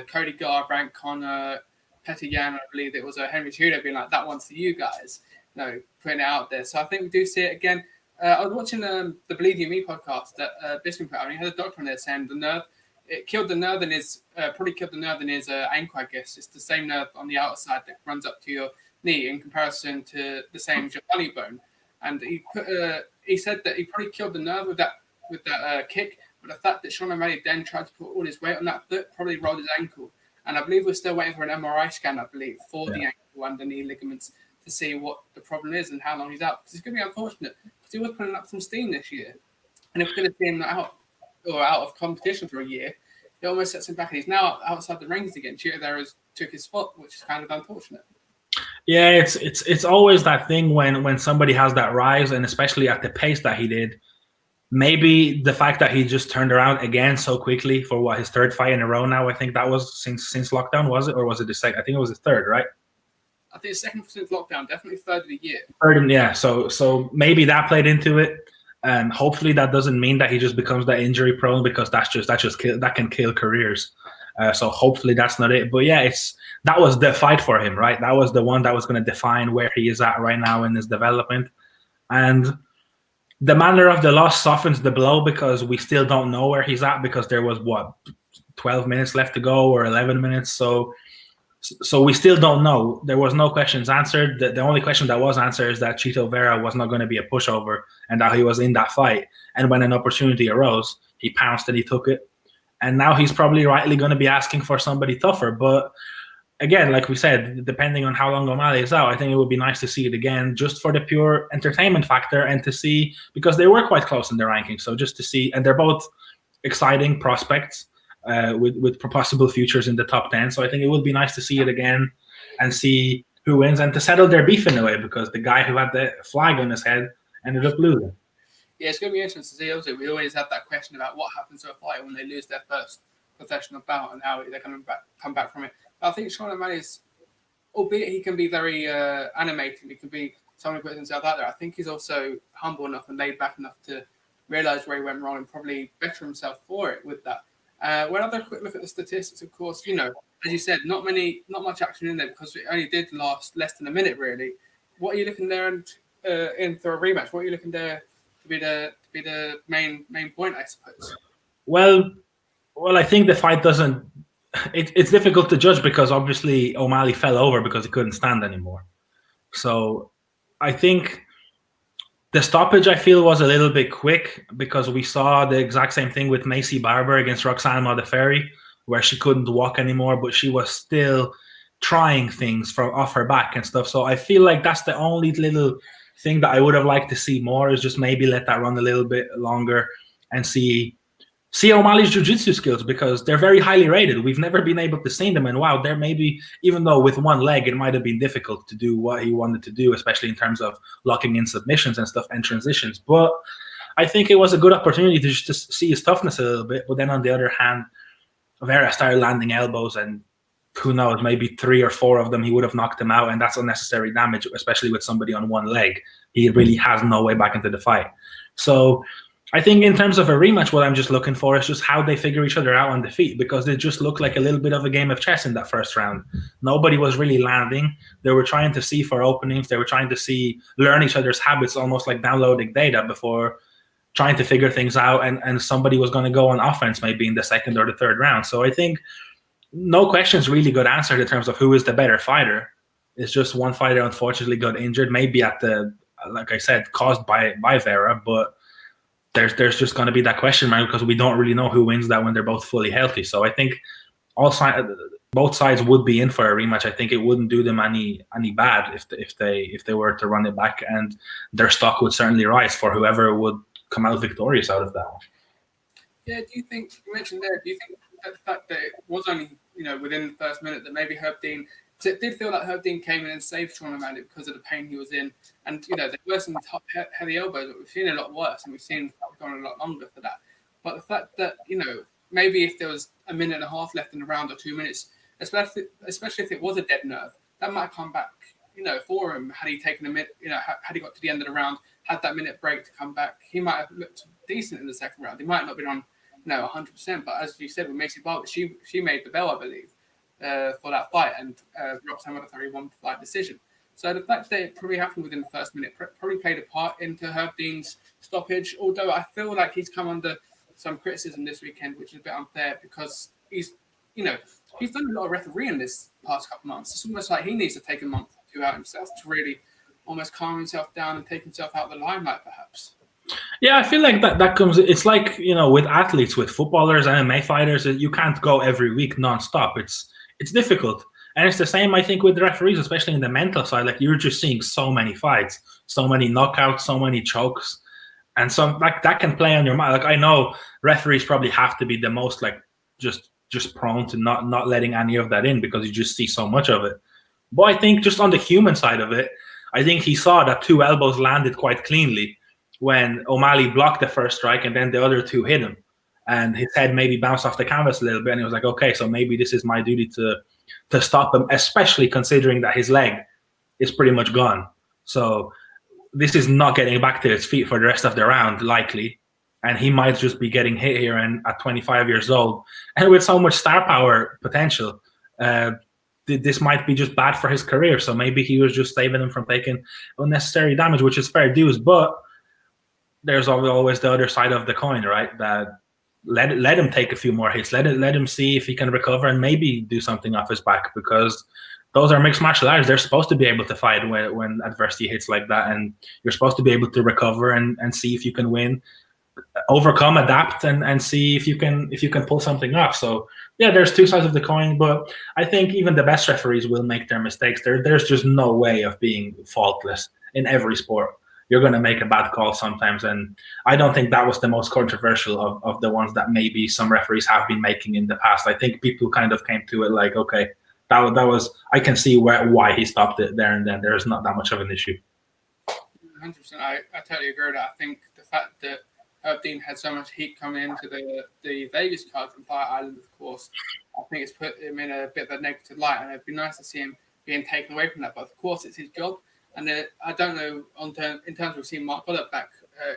Cody Garbrandt, Connor, Petty Yan, I believe it was Henry Cejudo being like, that one's for you guys, putting it out there. So I think we do see it again. I was watching the Believe You Me podcast that Bisping put out, and he had a doctor on there saying it killed the nerve in his, probably killed the nerve in his ankle, I guess. It's the same nerve on the outside that runs up to your knee in comparison to the same as your funny bone. And he said that he probably killed the nerve with that kick, but the fact that Sean O'Malley then tried to put all his weight on that foot probably rolled his ankle. And I believe we're still waiting for an MRI scan, for the ankle and the knee ligaments to see what the problem is and how long he's out. Because it's going to be unfortunate, because he was putting up some steam this year. And if we're going to see him out of competition for a year, it almost sets him back. And he's now outside the rings again. Chito there took his spot, which is kind of unfortunate. Yeah, it's always that thing when somebody has that rise, and especially at the pace that he did. Maybe the fact that he just turned around again so quickly for his third fight in a row now. I think that was since lockdown, was it? Or was it the second? I think it was the third, right? I think it's second since lockdown, definitely third of the year. Third, yeah. So maybe that played into it. And hopefully that doesn't mean that he just becomes that injury prone, because that can kill careers. So hopefully that's not it. But yeah, that was the fight for him, right? That was the one that was going to define where he is at right now in his development. And the manner of the loss softens the blow, because we still don't know where he's at, because there was 12 minutes left to go, or 11 minutes. So we still don't know. There was no questions answered. The only question that was answered is that Chito Vera was not going to be a pushover, and that he was in that fight. And when an opportunity arose, he pounced and he took it. And now he's probably rightly going to be asking for somebody tougher. But again, like we said, depending on how long O'Malley is out, I think it would be nice to see it again, just for the pure entertainment factor, and to see, because they were quite close in the rankings. So just to see, and they're both exciting prospects with possible futures in the top 10. So I think it would be nice to see it again and see who wins, and to settle their beef in a way, because the guy who had the flag on his head ended up losing. Yeah, it's going to be interesting to see. Obviously, we always have that question about what happens to a fighter when they lose their first professional bout and how they're going to come back from it. But I think Sean O'Malley is, albeit he can be very animating, he can be someone who puts himself out there, I think he's also humble enough and laid back enough to realise where he went wrong and probably better himself for it with that. When I have a quick look at the statistics, of course, as you said, not much action in there, because it only did last less than a minute, really. What are you looking there in for a rematch? What are you looking there to be the main point, I suppose? Well, I think the fight doesn't. It's difficult to judge, because obviously O'Malley fell over because he couldn't stand anymore. So I think the stoppage, I feel, was a little bit quick, because we saw the exact same thing with Macy Barber against Roxanne Modafferi, where she couldn't walk anymore, but she was still trying things from off her back and stuff. So I feel like that's the only little thing that I would have liked to see more, is just maybe let that run a little bit longer and see O'Malley's jiu-jitsu skills, because they're very highly rated. We've never been able to see them, and wow, there maybe, even though with one leg it might have been difficult to do what he wanted to do, especially in terms of locking in submissions and stuff and transitions. But I think it was a good opportunity to just see his toughness a little bit. But then on the other hand, Vera started landing elbows, and who knows, maybe 3 or 4 of them, he would have knocked him out, and that's unnecessary damage, especially with somebody on one leg. He really has no way back into the fight. So I think in terms of a rematch, what I'm just looking for is just how they figure each other out on the feet, because it just looked like a little bit of a game of chess in that first round. Nobody was really landing. They were trying to see for openings. They were trying to learn each other's habits, almost like downloading data before trying to figure things out. And somebody was going to go on offense maybe in the second or the third round. So I think no questions really got answered in terms of who is the better fighter. It's just one fighter unfortunately got injured, maybe like I said, caused by Vera, but there's just going to be that question mark because we don't really know who wins that when they're both fully healthy. So I think both sides would be in for a rematch. I think it wouldn't do them any bad if they were to run it back, and their stock would certainly rise for whoever would come out victorious out of that one. Yeah, do you think, you mentioned there, do you think that the fact that it was only, within the first minute that maybe Herb Dean, because it did feel like Herb Dean came in and saved Sean O'Malley because of the pain he was in, and, there were some heavy elbows, but we've seen a lot worse, and we've seen it going a lot longer for that. But the fact that, maybe if there was a minute and a half left in the round or 2 minutes, especially if it was a dead nerve, that might come back, for him. Had he taken a minute, had he got to the end of the round, had that minute break to come back, he might have looked decent in the second round. He might not have been on, 100%. But as you said with Macy Barber, she made the bell, I believe, for that fight, and Roxanne Modafferi won the fight decision. So the fact that it probably happened within the first minute probably played a part into Herb Dean's stoppage. Although I feel like he's come under some criticism this weekend, which is a bit unfair because he's done a lot of refereeing this past couple of months. It's almost like he needs to take a month or 2 out himself to really almost calm himself down and take himself out of the limelight, perhaps. Yeah, I feel like that comes. It's like with athletes, with footballers, MMA fighters, you can't go every week nonstop. It's difficult, and it's the same I think with referees, especially in the mental side. Like you're just seeing so many fights, so many knockouts, so many chokes, and some like that can play on your mind. Like I know referees probably have to be the most like just prone to not letting any of that in because you just see so much of it. But I think just on the human side of it, I think he saw that 2 elbows landed quite cleanly when O'Malley blocked the first strike and then the other 2 hit him. And his head maybe bounced off the canvas a little bit. And he was like, okay, so maybe this is my duty to stop him, especially considering that his leg is pretty much gone. So this is not getting back to his feet for the rest of the round, likely. And he might just be getting hit here and at 25 years old. And with so much star power potential, this might be just bad for his career. So maybe he was just saving him from taking unnecessary damage, which is fair dues. But there's always the other side of the coin, right? That let him take a few more hits. Let him see if he can recover and maybe do something off his back, because those are mixed martial arts. They're supposed to be able to fight when adversity hits like that, and you're supposed to be able to recover and see if you can win, overcome, adapt, and see if you can pull something off. So yeah, there's 2 sides of the coin, but I think even the best referees will make their mistakes. There's just no way of being faultless in every sport. You're going to make a bad call sometimes, and I don't think that was the most controversial of the ones that maybe some referees have been making in the past. I think people kind of came to it like, okay, that was I can see why he stopped it there and then. There's not that much of an issue. 100%. I totally agree with that. I think the fact that Herb Dean had so much heat coming into the Vegas card from Fire Island, of course, I think it's put him in a bit of a negative light, and it'd be nice to see him being taken away from that. But of course, it's his job. And I don't know, in terms of we've seen Mark Goddard back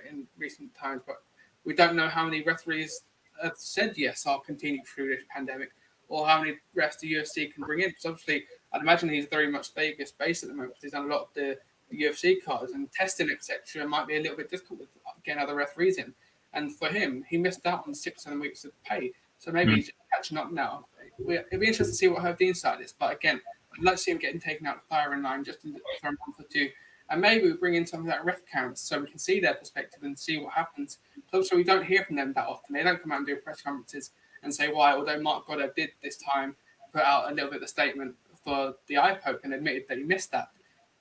in recent times, but we don't know how many referees have said yes, I'll continue through this pandemic, or how many refs the UFC can bring in. Because obviously, I'd imagine he's very much Vegas-based at the moment, because he's done a lot of the UFC cards, and testing, etc., might be a little bit difficult with getting other referees in. And for him, he missed out on 6 7 weeks of pay. So maybe he's catching up now. It'd be interesting to see what Herb Dean's side is. But again, I'd like to see him getting taken out of the firing line just for a month or 2. And maybe we bring in some of that ref counts so we can see their perspective and see what happens. So we don't hear from them that often. They don't come out and do press conferences and say why, although Mark Goddard did this time put out a little bit of a statement for the eye poke and admitted that he missed that.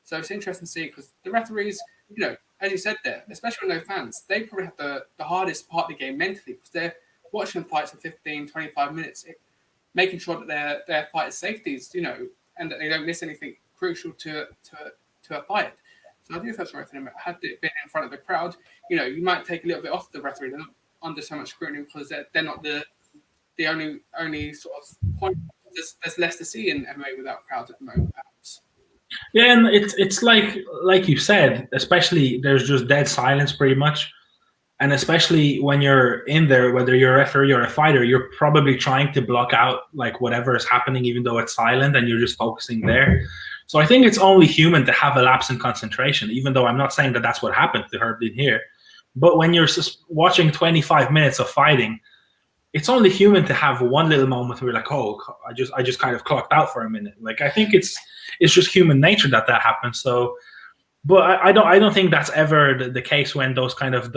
So it's interesting to see, because the referees, as you said there, especially with no fans, they probably have the hardest part of the game mentally, because they're watching fights for 15, 25 minutes, making sure that their fighters' safeties, and that they don't miss anything crucial to a fight. So I do feel sorry for them. Had it been in front of the crowd, you might take a little bit off the referee. They're not under so much scrutiny because they're not the only sort of point there's less to see in MMA without crowds at the moment, perhaps. Yeah, and it's like you said, especially there's just dead silence pretty much. And especially when you're in there, whether you're a referee or a fighter, you're probably trying to block out like whatever is happening, even though it's silent, and you're just focusing there. So I think it's only human to have a lapse in concentration, even though I'm not saying that that's what happened to her in here. But when you're just watching 25 minutes of fighting, it's only human to have one little moment where you're like, oh, I just kind of clocked out for a minute. Like, I think it's just human nature that happens. So, but I don't think that's ever the case when those kind of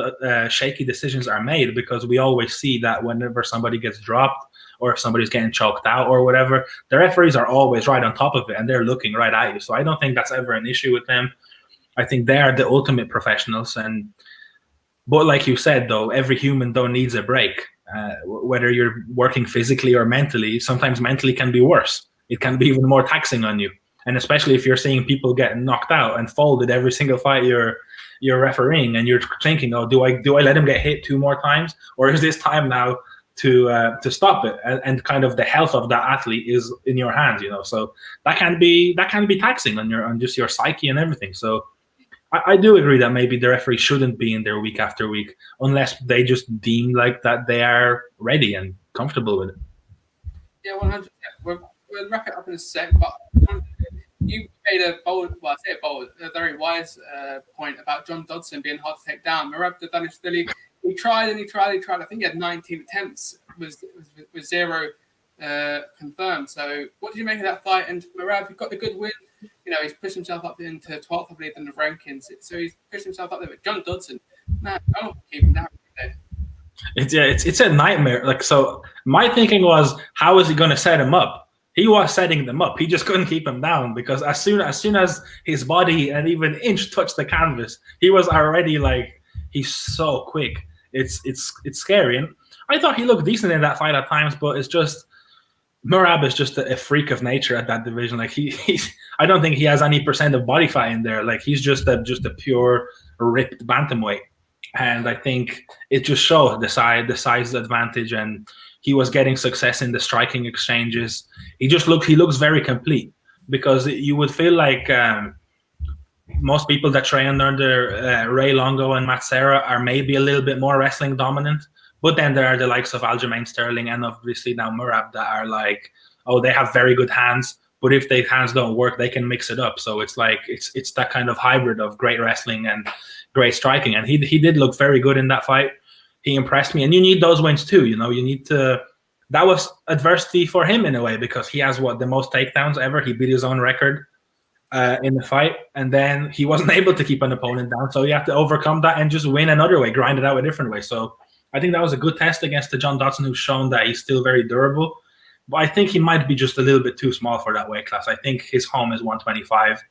shaky decisions are made, because we always see that whenever somebody gets dropped or if somebody's getting choked out or whatever, the referees are always right on top of it and they're looking right at you. So I don't think that's ever an issue with them. I think they are the ultimate professionals. But like you said, though, every human though needs a break. Whether you're working physically or mentally, sometimes mentally can be worse. It can be even more taxing on you. And especially if you're seeing people get knocked out and folded every single fight you're refereeing, and you're thinking, oh, do I let him get hit 2 more times, or is this time now to stop it? And kind of the health of that athlete is in your hands, you know. So that can be taxing on just your psyche and everything. So I do agree that maybe the referee shouldn't be in there week after week unless they just deem like that they are ready and comfortable with it. Yeah, 100%. We'll wrap it up in a sec, but you made a very wise point about John Dodson being hard to take down. Merab Dvalishvili, he tried. I think he had 19 attempts with 0 confirmed. So what did you make of that fight? And Merab, he got the good win. You know, he's pushed himself up into 12th, I believe, in the rankings. So he's pushed himself up there. But John Dodson, man, I don't keep him down there. It's a nightmare. Like, so my thinking was, how is he going to set him up? He was setting them up. He just couldn't keep him down, because as soon as his body and even inch touched the canvas, he was already like, he's so quick. It's scary. And I thought he looked decent in that fight at times, but it's just, Merab is just a freak of nature at that division. Like he's I don't think he has any % of body fat in there. Like, he's just a pure ripped bantamweight. And I think it just showed the size advantage, and he was getting success in the striking exchanges. He looks very complete, because you would feel like most people that train under Ray Longo and Matt Serra are maybe a little bit more wrestling dominant. But then there are the likes of Aljamain Sterling and obviously now Merab that are like, oh, they have very good hands, but if their hands don't work, they can mix it up. So it's like it's that kind of hybrid of great wrestling and great striking. And he did look very good in that fight. He impressed me. And you need those wins too. You know, you need to. That was adversity for him in a way, because he has the most takedowns ever. He beat his own record in the fight, and then he wasn't able to keep an opponent down. So you have to overcome that and just win another way, grind it out a different way. So I think that was a good test against the John Dodson, who's shown that he's still very durable. But I think he might be just a little bit too small for that weight class. I think his home is 125.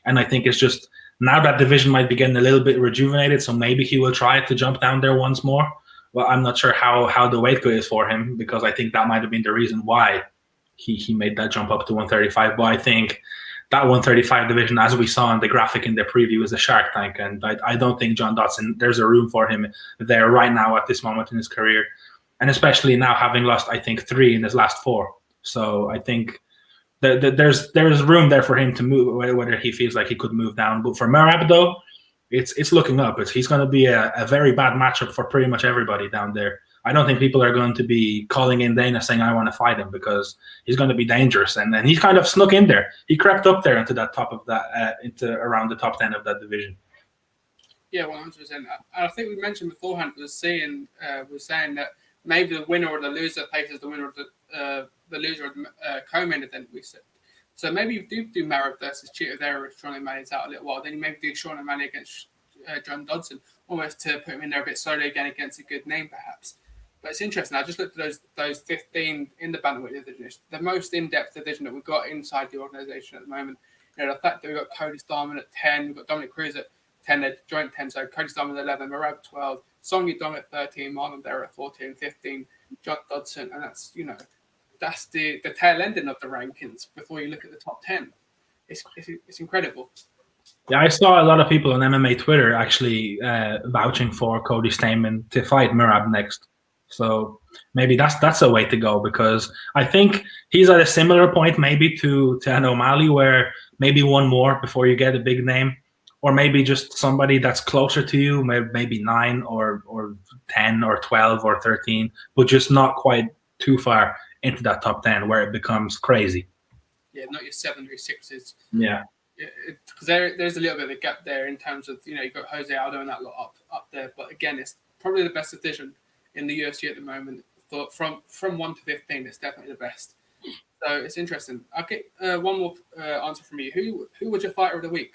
And I think it's just, now that division might be getting a little bit rejuvenated, so maybe he will try to jump down there once more. Well, I'm not sure how the weight cut is for him, because I think that might have been the reason why he made that jump up to 135. But I think that 135 division, as we saw in the graphic in the preview, is a shark tank. And I don't think John Dodson, there's a room for him there right now at this moment in his career. And especially now having lost, I think, 3 in his last 4. So I think there's room there for him to move, whether he feels like he could move down. But for Merab, though, it's looking up. He's going to be a very bad matchup for pretty much everybody down there. I don't think people are going to be calling in Dana saying, I want to fight him, because he's going to be dangerous. And then he kind of snuck in there. He crept up there into that top of that, into around the top 10 of that division. Yeah, 100%. I think we mentioned beforehand, was saying that maybe the winner or the loser faces the winner of the loser of the co-main event. We said. So maybe if you do Merab versus Cheetah there, if Sean O'Malley's out a little while, then you maybe do Sean O'Malley against John Dodson, almost to put him in there a bit slowly again against a good name, perhaps. But it's interesting. I just looked at those 15 in the bantamweight division. It's the most in-depth division that we've got inside the organisation at the moment. You know, the fact that we've got Cody Starman at 10, we've got Dominic Cruz at 10, they're joint 10. So Cody Starman at 11, Merab 12, Song Yudong at 13, Marlon Vera at 14, 15, John Dodson, and that's the tail ending of the rankings before you look at the top 10. It's incredible. Yeah, I saw a lot of people on MMA Twitter actually vouching for Cody Stamen to fight Merab next. So maybe that's a way to go, because I think he's at a similar point maybe to an O'Malley, where maybe one more before you get a big name, or maybe just somebody that's closer to you, maybe 9 or 10 or 12 or 13, but just not quite too far into that top 10 where it becomes crazy. Yeah, not your 7 or 6s. Yeah. Because there's a little bit of a gap there in terms of, you've got Jose Aldo and that lot up there. But again, it's probably the best division in the UFC at the moment. From 1 to 15, it's definitely the best. So it's interesting. I'll get one more answer from you. Who was your fighter of the week?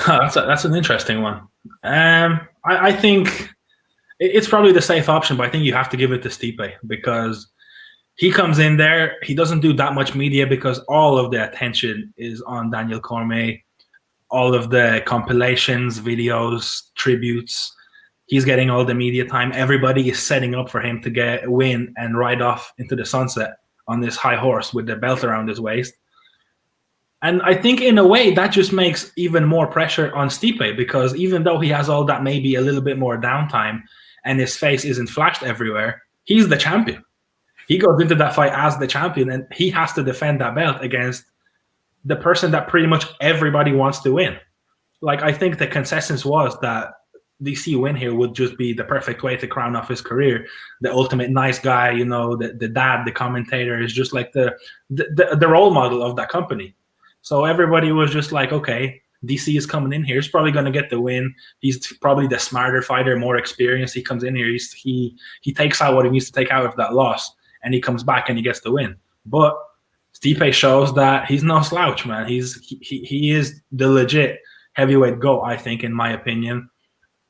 That's an interesting one. I think it's probably the safe option, but I think you have to give it to Stipe, because he comes in there. He doesn't do that much media because all of the attention is on Daniel Cormier. All of the compilations, videos, tributes, he's getting all the media time. Everybody is setting up for him to get a win and ride off into the sunset on this high horse with the belt around his waist. And I think in a way that just makes even more pressure on Stipe, because even though he has all that maybe a little bit more downtime and his face isn't flashed everywhere, he's the champion. He goes into that fight as the champion, and he has to defend that belt against the person that pretty much everybody wants to win. Like, I think the consensus was that DC win here would just be the perfect way to crown off his career. The ultimate nice guy, the dad, the commentator is just like the role model of that company. So everybody was just like, okay, DC is coming in here. He's probably going to get the win. He's probably the smarter fighter, more experienced. He comes in here. He takes out what he needs to take out of that loss, and he comes back and he gets the win. But Stipe shows that he's no slouch, man. He is the legit heavyweight GOAT, I think, in my opinion,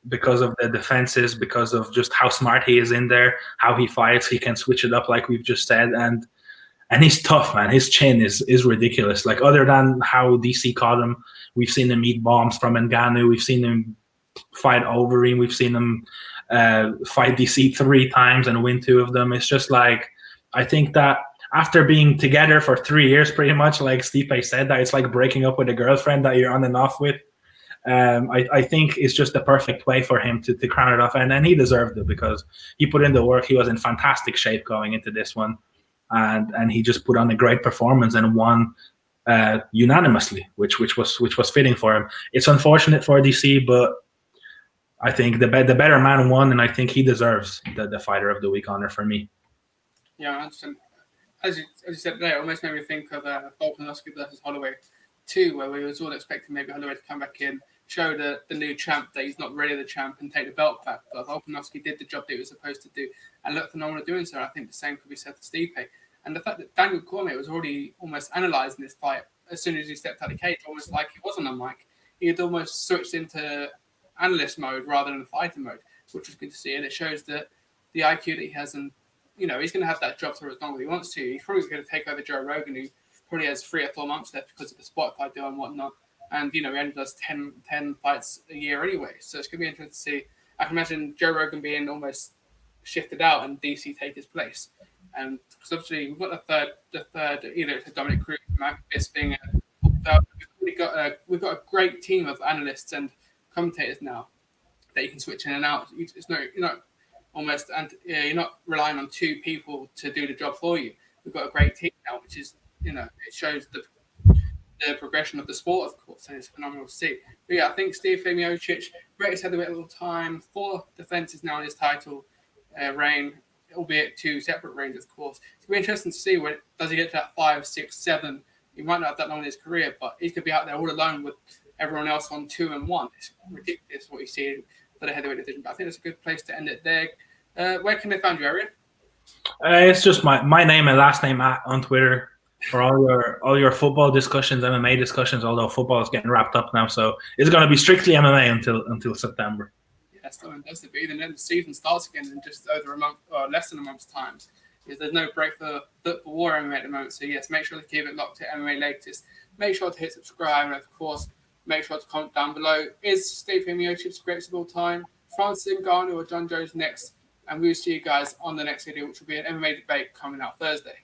because of the defenses, because of just how smart he is in there, how he fights. He can switch it up, like we've just said, and he's tough, man. His chin is ridiculous. Like, other than how DC caught him, we've seen him eat bombs from Ngannou. We've seen him fight Overeem. We've seen him fight DC 3 times and win 2 of them. It's just like, I think that after being together for 3 years, pretty much, like Stipe said, that it's like breaking up with a girlfriend that you're on and off with. I think it's just the perfect way for him to crown it off. And he deserved it, because he put in the work. He was in fantastic shape going into this one. And he just put on a great performance and won unanimously, which was fitting for him. It's unfortunate for DC, but I think the better man won, and I think he deserves the fighter of the week honor for me. Yeah, I understand. As you said there, it almost made me think of Volkanovski versus Holloway 2, where we was all expecting maybe Holloway to come back in, show the new champ that he's not really the champ and take the belt back. But Volkanovski did the job that he was supposed to do and looked phenomenal doing so. I think the same could be said for Stipe. And the fact that Daniel Cormier was already almost analysing this fight as soon as he stepped out of the cage, almost like he wasn't on mic. He had almost switched into analyst mode rather than fighter mode, which was good to see. And it shows that the IQ that he has, and he's going to have that job for as long as he wants to. He's probably going to take over Joe Rogan, who probably has 3 or 4 months left because of the Spotify deal and whatnot. And, he only does 10 fights a year anyway. So it's going to be interesting to see. I can imagine Joe Rogan being almost shifted out and DC take his place. And because obviously we've got the third, either it's Dominic Cruz, Marcus being we've got a great team of analysts and commentators now that you can switch in and out. You're not relying on 2 people to do the job for you. We've got a great team now, which is, it shows the progression of the sport, of course, and it's phenomenal to see. But yeah, I think Stipe Miocic, greatest heavyweight of all time, 4 defenses now in his title reign, albeit 2 separate reigns, of course. It's going to be interesting to see does he get to that 5, 6, 7. He might not have that long in his career, but he could be out there all alone with everyone else on 2 and 1. It's ridiculous what you see for the heavyweight division. But I think it's a good place to end it there. Where can they find you, Arian? It's just my name and last name on Twitter for all your football discussions, MMA discussions. Although football is getting wrapped up now, so it's going to be strictly MMA until September. Yeah, so that's the be. Then the season starts again in just over a month, or less than a month's time. Because there's no break for war MMA at the moment. So yes, make sure to keep it locked to MMA Latest. Make sure to hit subscribe, and of course, make sure to comment down below. Is Stipe Miocic greatest of all time? Francis Ngannou or John Jones next? And we'll see you guys on the next video, which will be an MMA debate coming out Thursday.